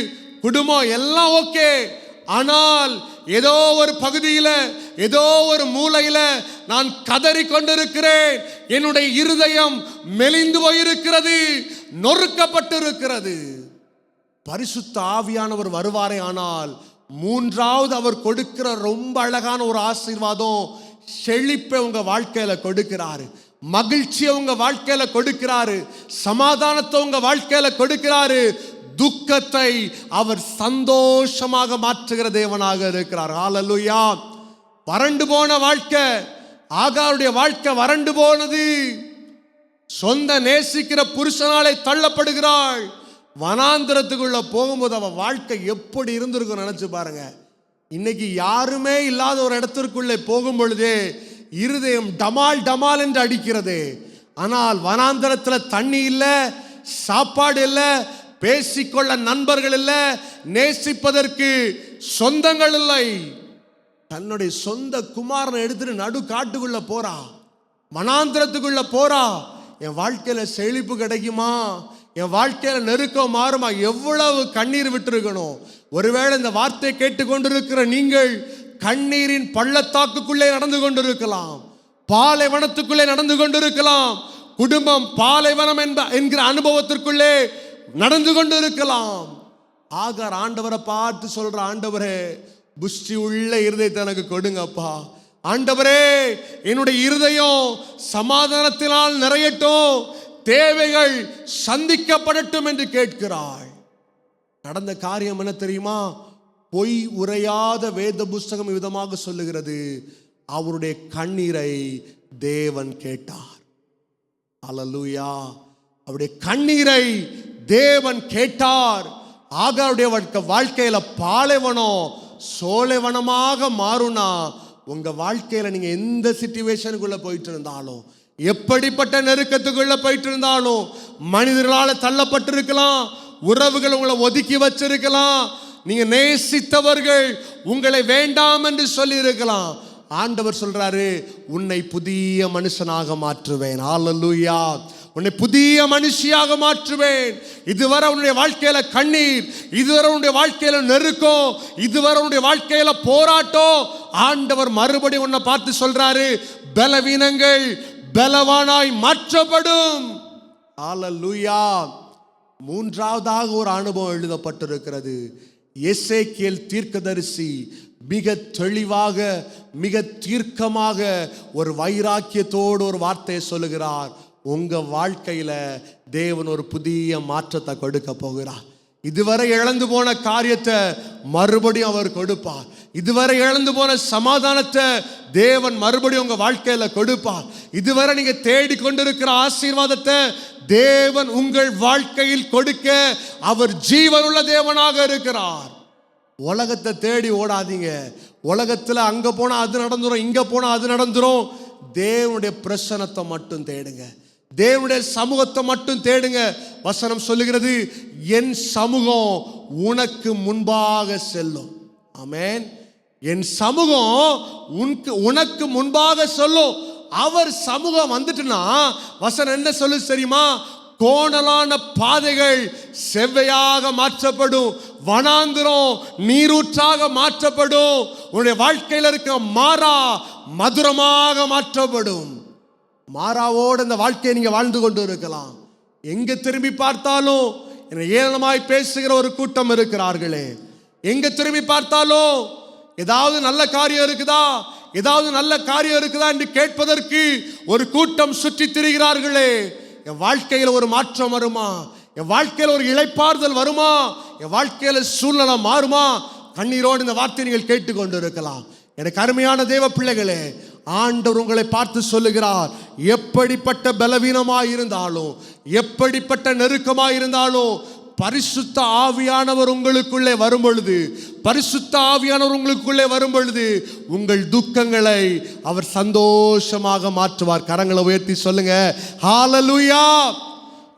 குடும்பம் எல்லாம் ஓகே. ஆனால் ஏதோ ஒரு பகுதியில், ஏதோ ஒரு மூலையில நான் கதறி கொண்டிருக்கிறேன். என்னுடைய இருதயம் மெலிந்து போயிருக்கிறது, நொறுக்கப்பட்டு இருக்கிறது. பரிசுத்த ஆவியானவர் வருவாரே ஆனால் மூன்றாவது அவர் கொடுக்கிற ரொம்ப அழகான ஒரு ஆசீர்வாதம், செழிப்பை உங்க வாழ்க்கையில கொடுக்கிறாரு, மகிழ்ச்சியை உங்க வாழ்க்கையில கொடுக்கிறாரு, சமாதானத்தை உங்க வாழ்க்கையில கொடுக்கிறாரு, துக்கத்தை அவர் சந்தோஷமாக மாற்றுகிற தேவனாக இருக்கிறார். ஹல்லேலூயா. வறண்டு போன வாழ்க்கை, ஆகாருடைய வாழ்க்கை வறண்டு போனது. சொந்த நேசிக்கிற புருஷனாலே தள்ளப்படுகிறாள். வனாந்திரத்துக்குள்ள போகும்போது அவன் வாழ்க்கை எப்படி இருந்திருக்கும் நினைச்சு பாருங்க. இன்னைக்கு யாருமே இல்லாத ஒரு இடத்திற்குள்ளே போகும் பொழுதே இருதயம் டமால் டமால் என்று அடிக்கிறது. ஆனால் வனாந்திரத்தில் தண்ணி இல்லை, சாப்பாடு இல்லை, பேசிக்கொள்ள நண்பர்கள் இல்லை, நேசிப்பதற்கு சொந்தங்கள் இல்லை. தன்னுடைய சொந்த குமாரனை எடுத்துட்டு நடு காட்டுக்குள்ள போறா, வனாந்திரத்துக்குள்ள போறா. என் வாழ்க்கையில செழிப்பு கிடைக்குமா, என் வாழ்க்கையில நெருக்கம் மாறுமா? எவ்வளவு கண்ணீர் விட்டுருக்கணும். ஒருவேளை இந்த வார்த்தை கேட்டுக்கொண்டிருக்கிற நீங்கள் கண்ணீரின் பள்ளத்தாக்குக்குள்ளே நடந்து கொண்டிருக்கலாம், பாலைவனத்துக்குள்ளே நடந்து கொண்டிருக்கலாம், குடும்பம் பாலைவனம் என்கிற அனுபவத்திற்குள்ளே நடந்து கொண்டிருக்கலாம். ஆகார் ஆண்டவரை பார்த்து சொல்ற, ஆண்டவரே புஷ்டி உள்ள இருதயத்தை எனக்கு கொடுங்கப்பா, ஆண்டவரே என்னுடைய இருதயம் சமாதானத்தினால் நிறையட்டும், தேவைகள் சந்திக்கப்படட்டும் என்று கேட்கிறாள். நடந்த காரியம் என்ன தெரியுமா? பொய் உரையாத வேத புஸ்தகம் விதமாக சொல்லுகிறது, அவருடைய கண்ணீரை தேவன் கேட்டார். ஹல்லேலூயா. அவருடைய கண்ணீரை தேவன் கேட்டார். ஆகாருடைய வாழ்க்கையில பாலைவனம் சோலைவனமாக மாறுனா, உங்க வாழ்க்கையில நீங்க எந்த சிச்சுவேஷனுக்குள்ள போயிட்டு இருந்தாலும், எப்படிப்பட்ட நெருக்கத்துக்குள்ள போயிட்டு இருந்தாலும், மனிதர்களால் தள்ளப்பட்டிருக்கலாம், உறவுகள் உங்களை ஒதுக்கி வச்சிருக்கலாம், நீங்க நேசித்தவர்கள் உங்களை வேண்டாம் என்று சொல்லி இருக்கலாம். ஆண்டவர் சொல்றாரு, உன்னை புதிய மனுஷனாக மாற்றுவேன். ஹல்லேலூயா. உன்னை புதிய மனுஷியாக மாற்றுவேன். இதுவரை உன்னுடைய வாழ்க்கையில கண்ணீர், இதுவரை உன்னுடைய வாழ்க்கையில நெருக்கம், இதுவரை உன்னுடைய வாழ்க்கையில போராட்டம், ஆண்டவர் மறுபடியும் உன்னை பார்த்து சொல்றாரு, பலவீனங்கள் பலவானாய் மாற்றப்படும். ஹல்லேலூயா. மூன்றாவதாக ஒரு அனுபவம் எழுதப்பட்டிருக்கிறது. எசேக்கியேல் தீர்க்கதரிசி மிக தெளிவாக, மிக தீர்க்கமாக, ஒரு வைராக்கியத்தோடு ஒரு வார்த்தையை சொல்லுகிறார். உங்க வாழ்க்கையில தேவன் ஒரு புதிய மாற்றத்தை கொடுக்க போகிறார். இதுவரை இழந்து போன காரியத்தை மறுபடியும் அவர் கொடுப்பார். இதுவரை இழந்து போன சமாதானத்தை தேவன் மறுபடியும் உங்க வாழ்க்கையில கொடுப்பார். இதுவரை நீங்க தேடி கொண்டிருக்கிற ஆசீர்வாதத்தை தேவன் உங்கள் வாழ்க்கையில் கொடுக்க அவர் ஜீவனுள்ள தேவனாக இருக்கிறார். உலகத்தை தேடி ஓடாதீங்க. உலகத்துல அங்க போனா அது நடந்துரும், இங்க போனா அது நடந்துரும். தேவனுடைய பிரசன்னத்தை மட்டும் தேடுங்க, தேவனுடைய சமூகத்தை மட்டும் தேடுங்க. வசனம் சொல்லுகிறது, என் சமூகம் உனக்கு முன்பாக செல்லும். ஆமென். என் சமூகம் உனக்கு முன்பாக சொல்லும். அவர் சமூகம் வந்துட்டுனா வசனம் என்ன சொல்லு தெரியுமா? கோணலான பாதைகள் செவ்வையாக மாற்றப்படும், வனாந்திரம் நீரூற்றாக மாற்றப்படும். உன்னுடைய வாழ்க்கையில் இருக்க மாறா மதுரமாக மாற்றப்படும். மாறாவோடு இந்த வாழ்க்கையை நீங்க வாழ்ந்து கொண்டு இருக்கலாம். எங்க திரும்பி பார்த்தாலும் என்னை ஏளனமாய் பேசுகிற ஒரு கூட்டம் இருக்கிறார்களே. எங்க திரும்பி பார்த்தாலும் ஏதாவது நல்ல காரியம் இருக்குதா, ஏதாவது நல்ல காரியம் இருக்குதா என்று கேட்பதற்கு ஒரு கூட்டம் சுற்றி திரிகிறார்களே. என் வாழ்க்கையில ஒரு மாற்றம் வருமா, என் வாழ்க்கையில ஒரு இளைப்பாறுதல் வருமா, என் வாழ்க்கையில சூழ்நிலை மாறுமா? கண்ணீரோடு இந்த வார்த்தையை நீங்கள் கேட்டுக்கொண்டு இருக்கலாம். எனக்கு அருமையான தேவ பிள்ளைகளே, ஆண்டவர் உங்களை பார்த்து சொல்லுகிறார், எப்படிப்பட்ட பலவீனமாய் இருந்தாலும், எப்படிப்பட்ட நெருக்கமாய் இருந்தாலும், பரிசுத்த ஆவியானவர் உங்களுக்குள்ளே வரும் பொழுது, பரிசுத்த ஆவியானவர் உங்களுக்குள்ளே வரும் பொழுது உங்கள் துக்கங்களை அவர் சந்தோஷமாக மாற்றுவார். கரங்களை உயர்த்தி சொல்லுங்க, ஹல்லேலூயா.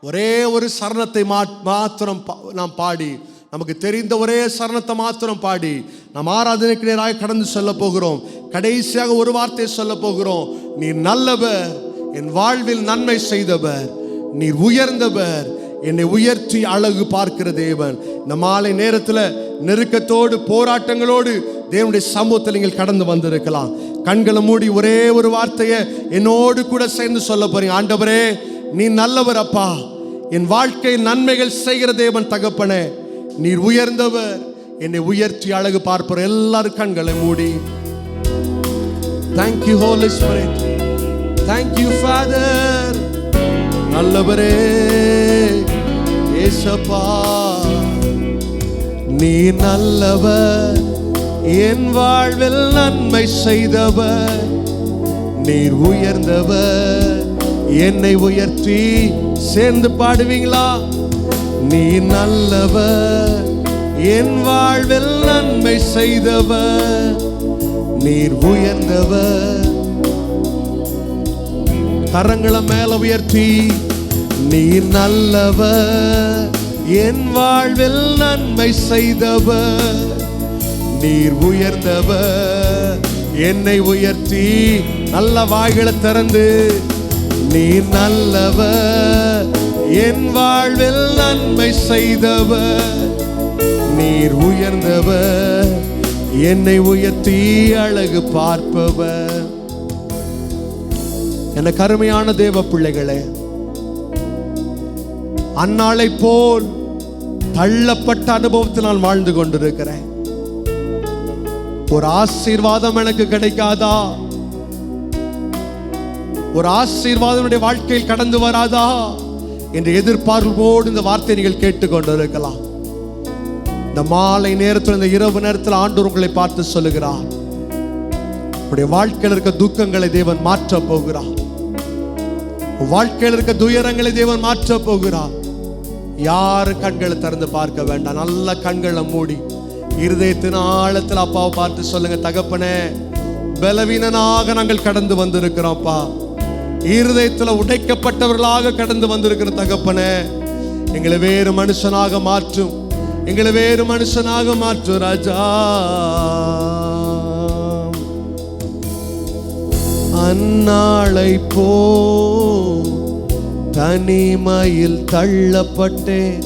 ஒரே ஒரு சரணத்தை மாத்திரம் நாம் பாடி, நமக்கு தெரிந்த ஒரே சரணத்தை மாத்திரம் பாடி நாம் ஆராதனைக்கு நேராக கடந்து சொல்ல போகிறோம். கடைசியாக ஒரு வார்த்தையை சொல்ல போகிறோம். நீர் நல்லவர், என் வாழ்வில் நன்மை செய்தவர், நீர் உயர்ந்தவர், என்னை உயர்த்தி அழகு பார்க்கிற தேவன். இந்த மாலை நேரத்தில் நெருக்கத்தோடு போராட்டங்களோடு தேவனுடைய சமூகத்தில் நீங்கள் கடந்து வந்திருக்கலாம். கண்களை மூடி ஒரே ஒரு வார்த்தையை என்னோடு கூட சேர்ந்து சொல்ல போறீங்க. ஆண்டவரே, நீ நல்லவர் அப்பா, என் வாழ்க்கையில் நன்மைகள் செய்கிற தேவன் தகப்பனே, நீர் உயர்ந்தவர், என்னை உயர்த்தி அழகு பார்ப்பவர். எல்லாரும் கண்களை மூடி. Thank you Holy Spirit, thank you Father. நல்லவரே ஏசப்பா, நீ நல்லவர், என் வாழ்வில் நன்மை செய்தவர், நீர் உயர்ந்தவர், என்னை உயர்த்தி. சேர்ந்து பாடுவீங்களா? நீ நல்லவர், என் வாழ்வில் நன்மை செய்தவர், நீர் உயர்ந்தவர். கரங்களை மேல உயர்த்தி, நீ நல்லவர், என் வாழ்வில் நன்மை செய்தவர், நீர் உயர்ந்தவர், என்னை உயர்த்தி. நல்ல வாய்களை திறந்து, நீ நல்லவர், என் வாழ்வில் நன்மை செய்தவர், நீர் உயர்ந்தவர், என்னை உயர்த்தி அழகு பார்ப்பவர். என கருமையான தேவ பிள்ளைகளே, அந்நாளை போல் தள்ளப்பட்ட அனுபவத்தில் நான் வாழ்ந்து கொண்டிருக்கிறேன். ஒரு ஆசீர்வாதம் எனக்கு கிடைக்காதா? ஒரு ஆசீர்வாதம் வாழ்க்கையில் கடந்து வராதா என்று எதிர்பார்ப்போடு இந்த வார்த்தை நீங்கள் கேட்டுக்கொண்டிருக்கலாம். இந்த மாலை நேரத்தில், இந்த இரவு நேரத்தில் ஆண்டவர் உங்களை பார்த்து சொல்லுகிறார், உங்களுடைய வாழ்க்கையில் இருக்க துக்கங்களை தேவன் மாற்ற போகிறார். வாழ்க்கையில் இருக்க துயரங்களை தேவன் மாற்ற போகிறார். யாரு கண்களை திறந்து பார்க்க வேண்டாம். நல்ல கண்களை மூடி இருதயத்தின் ஆழத்தில் அப்பாவை பார்த்து சொல்லுங்க, தகப்பனே, பலவீனனாக நாங்கள் கடந்து வந்திருக்கிறோம்ப்பா. இருதயத்தில் உடைக்கப்பட்டவர்களாக கடந்து வந்திருக்கிற தகப்பனே, எங்களை வேறு மனுஷனாக மாற்றும், எங்களை வேறு மனுஷனாக மாற்றும் ராஜா. அந்நாளை போ தனிமையில் தள்ளப்பட்டேன்,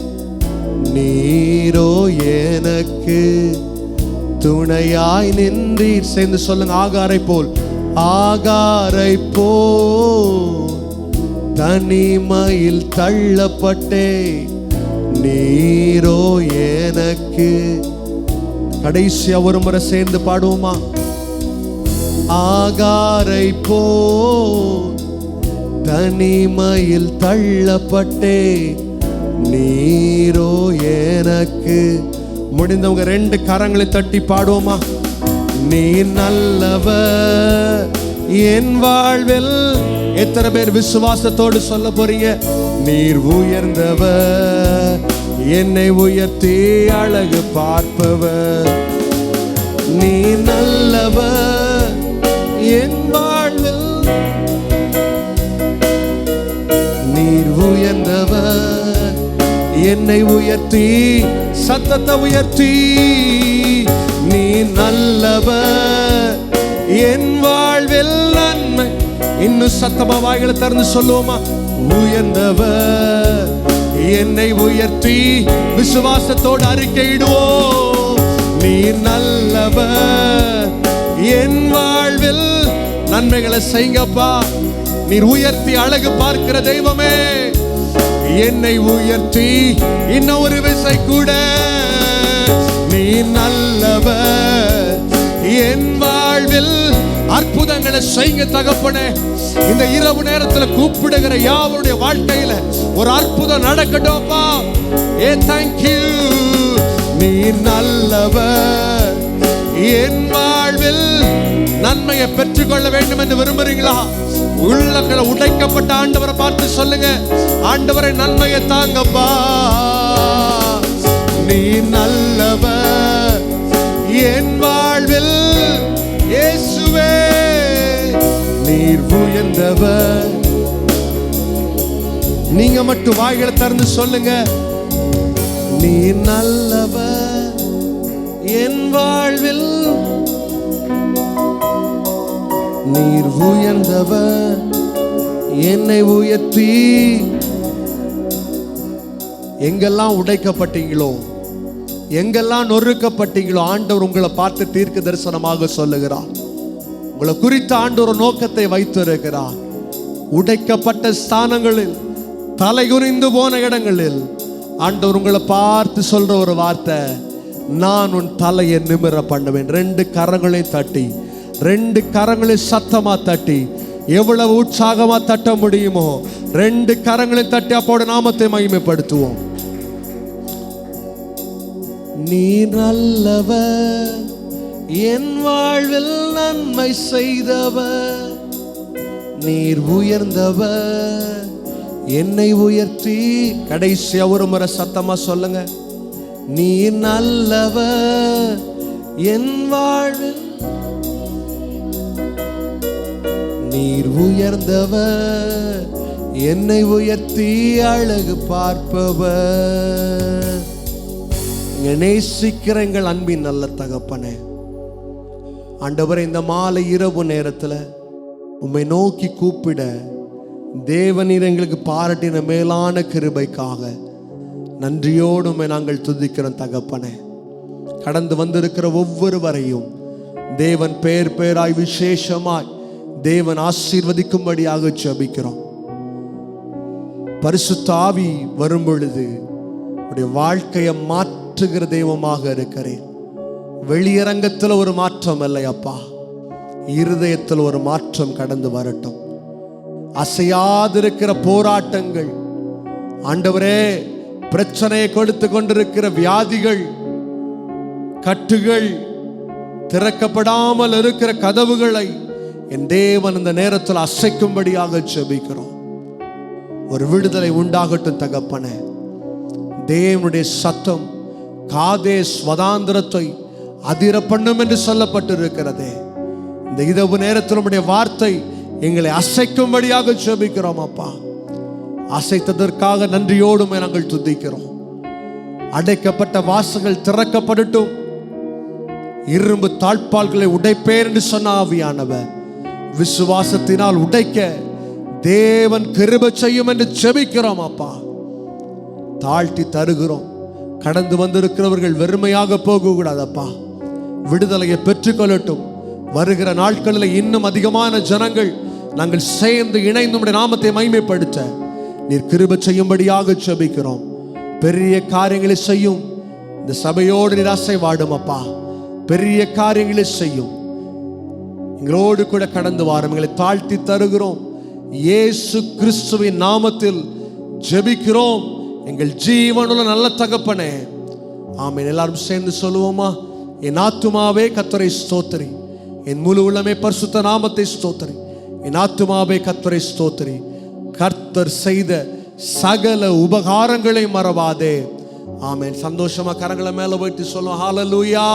நீரோ எனக்கு துணையாய் நின்றீர். சேர்ந்து சொல்லுங்க, ஆகாரை போல், ஆகாரை போல் தனிமையில் தள்ளப்பட்டேன், நீரோ எனக்கு. கடைசியா ஒரு முறை சேர்ந்து பாடுவோமா? ஆகாரை போல் தனிமையில் தள்ளப்பட்டேன், நீரோ எனக்கு. முடிந்தவங்க 2 கரங்களை தட்டி பாடுவோமா? நீ நல்லவர் என் வாழ்வில். எத்தனை பேர் விசுவாசத்தோடு சொல்ல போறீங்க? நீர் உயர்ந்தவர், என்னை உயர்த்தி அழகு பார்ப்பவர். நீ நல்லவர் என் வாழ்வில், நீர் உயர்ந்தவர், என்னை உயர்த்தி, சத்தத்தை உயர்த்தி. நீ நல்லவர் என் வாழ்வில் நன்மை. இன்னும் சத்தமா வாய்களை திறந்து சொல்லுவோமா? உயர்ந்தவர் என்னை உயர்த்தி. விசுவாசத்தோடு அறிக்கையிடுவோம். நீ நல்லவர் என் வாழ்வில் நன்மைகளை செய்யுங்கப்பா. நீர் உயர்த்தி அழகு பார்க்கிற தெய்வமே, என்னை உயர்த்தி இன்னும் ஒரு விசை கூட. நீ நல்லவர் என் வாழ்வில் அற்புதங்களை செய்ய தகப்பனே. இந்த இரவு நேரத்தில் கூப்பிடுகிற யாவருடைய வாழ்க்கையில ஒரு அற்புதம் நடக்கட்டும்ப்பா. ஏ தேங்க்யூ. நீ நல்லவர் என் வாழ்வில் நன்மையை பெற்றுக்கொள்ள வேண்டும் என்று விரும்புறீங்களா? உள்ளங்களை உடைக்கப்பட்ட ஆண்டவரை பார்த்து சொல்லுங்க, ஆண்டவரை நன்மையை தாங்கப்பா. நீ நல்லவர் என் வாழ்வில் இயேசுவே, நீர் உயர்ந்தவர். நீங்க மட்டும் வாய்களை திறந்து சொல்லுங்க, நீ நல்லவர் என் வாழ்வில், நீர் உயர்ந்தவர், என்னை உயர்த்தி. எங்கெல்லாம் உடைக்கப்பட்டீங்களோ, எங்கெல்லாம் நொறுக்கப்பட்டீங்களோ, ஆண்டவர் உங்களை பார்த்து தீர்க்க தரிசனமாக சொல்லுகிறார். உங்களை குறித்த ஆண்டவர் நோக்கத்தை வைத்திருக்கிறார். உடைக்கப்பட்ட ஸ்தானங்களில், தலைகுனிந்து போன இடங்களில் ஆண்டவர் உங்களை பார்த்து சொல்ற ஒரு வார்த்தை, நான் உன் தலையை நிமிர பண்ணுவேன். 2 கரங்களை தட்டி, 2 கரங்களை சத்தமா தட்டி, எவ்வளவு உற்சாகமா தட்ட முடியுமோ 2 கரங்களை தட்டி அப்போட நாமத்தை மகிமைப்படுத்துவோம். நீ நல்லவர் என் வாழ்வில் நன்மை செய்தவர், நீர் உயர்ந்தவர் என்னை உயர்த்தி. கடைசியா ஒரு முறை சத்தமா சொல்லுங்க, நீ நல்லவர் என் வாழ்வில், நீர் உயர்ந்தவர் என்னை உயர்த்தி அழகு பார்ப்பவர். நேசிக்கிற எங்கள் அன்பின் நல்ல தகப்பனே, ஆண்டவரே, இந்த மாலை இரவு நேரத்தில் உம்மை நோக்கி கூப்பிட தேவனீர் எங்களுக்கு பாராட்டின மேலான கிருபைக்காக நன்றியோடு உம்மை நாங்கள் துதிக்கிறோம் தகப்பனே. கடந்து வந்திருக்கிற ஒவ்வொருவரையும் தேவன் பேர் பேராய் விசேஷமாய் தேவன் ஆசீர்வதிக்கும்படியாக ஜெபிக்கிறோம். பரிசுத்த ஆவி வரும் பொழுது உடைய வாழ்க்கையை மாற்றுகிற தெய்வமாக இருக்கிறேன். வெளியரங்கத்தில் ஒரு மாற்றம் இல்லை அப்பா, இருதயத்தில் ஒரு மாற்றம் கடந்து வரட்டும். அசையாதிருக்கிற போராட்டங்கள் ஆண்டவரே, பிரச்சனையை கொடுத்து கொண்டிருக்கிற வியாதிகள், கட்டுகள், திறக்கப்படாமல் இருக்கிற கதவுகளை என் தேவன் இந்த நேரத்தில் அசைக்கும்படியாக ஜெபிக்கிறோம். ஒரு விடுதலை உண்டாகட்டும் தகப்பனே. தேவனுடைய சத்தம் காதேஸ் வதாந்திரத்தை அதிர பண்ணும் என்று சொல்லப்பட்டிருக்கிறதே. இந்த இரவு நேரத்தில் உம்முடைய வார்த்தை எங்களை அசைக்கும்படியாக ஜெபிக்கிறோம் அப்பா. அசைத்ததற்காக நன்றியோடு நாங்கள் துதிக்கிறோம். அடைக்கப்பட்ட வாசல்கள் திறக்கப்படட்டும். இரும்பு தாழ்பால்களை உடைப்பேன் என்று சொன்ன ஆவியானவர் விசுவாசத்தினால் உடைக்க தேவன் கிருபை செய்யும் என்று ஜெபிக்கிறோம். அப்பா, தாழ்த்தி தருகிறோம். கடந்து வந்திருக்கிறவர்கள் வெறுமையாக போகக்கூடாதப்பா, விடுதலையை பெற்றுக்கொள்ளட்டும். வருகிற நாட்களில் இன்னும் அதிகமான ஜனங்கள் நாங்கள் சேர்ந்து இணைந்து நம்முடைய நாமத்தை மகிமைப்படுத்த நீர் கிருபை செய்யும்படியாக ஜெபிக்கிறோம். பெரிய காரியங்களை செய்யும். இந்த சபையோடு நீர் அசைவாடும் அப்பா. பெரிய காரியங்களை செய்யும். எங்களோடு கூட கடந்து வாரும். எங்களை தாழ்த்தி தருகிறோம். இயேசு கிறிஸ்துவின் நாமத்தில் ஜெபிக்கிறோம் எங்கள் ஜீவனுள்ள நல்ல தகப்பனே, ஆமென். எல்லாரும் சேர்ந்து சொல்லுவோமா? என் ஆத்துமாவே கர்த்தரை ஸ்தோத்திரி, என் முழு உள்ளமே பரிசுத்த நாமத்தை ஸ்தோத்திரி. என் ஆத்துமாவே கர்த்தரை ஸ்தோத்திரி, கர்த்தர் செய்த சகல உபகாரங்களை மறவாதே. ஆமென். சந்தோஷமா கரங்களை மேல வைத்து சொல்லுவோம். ஹல்லேலூயா.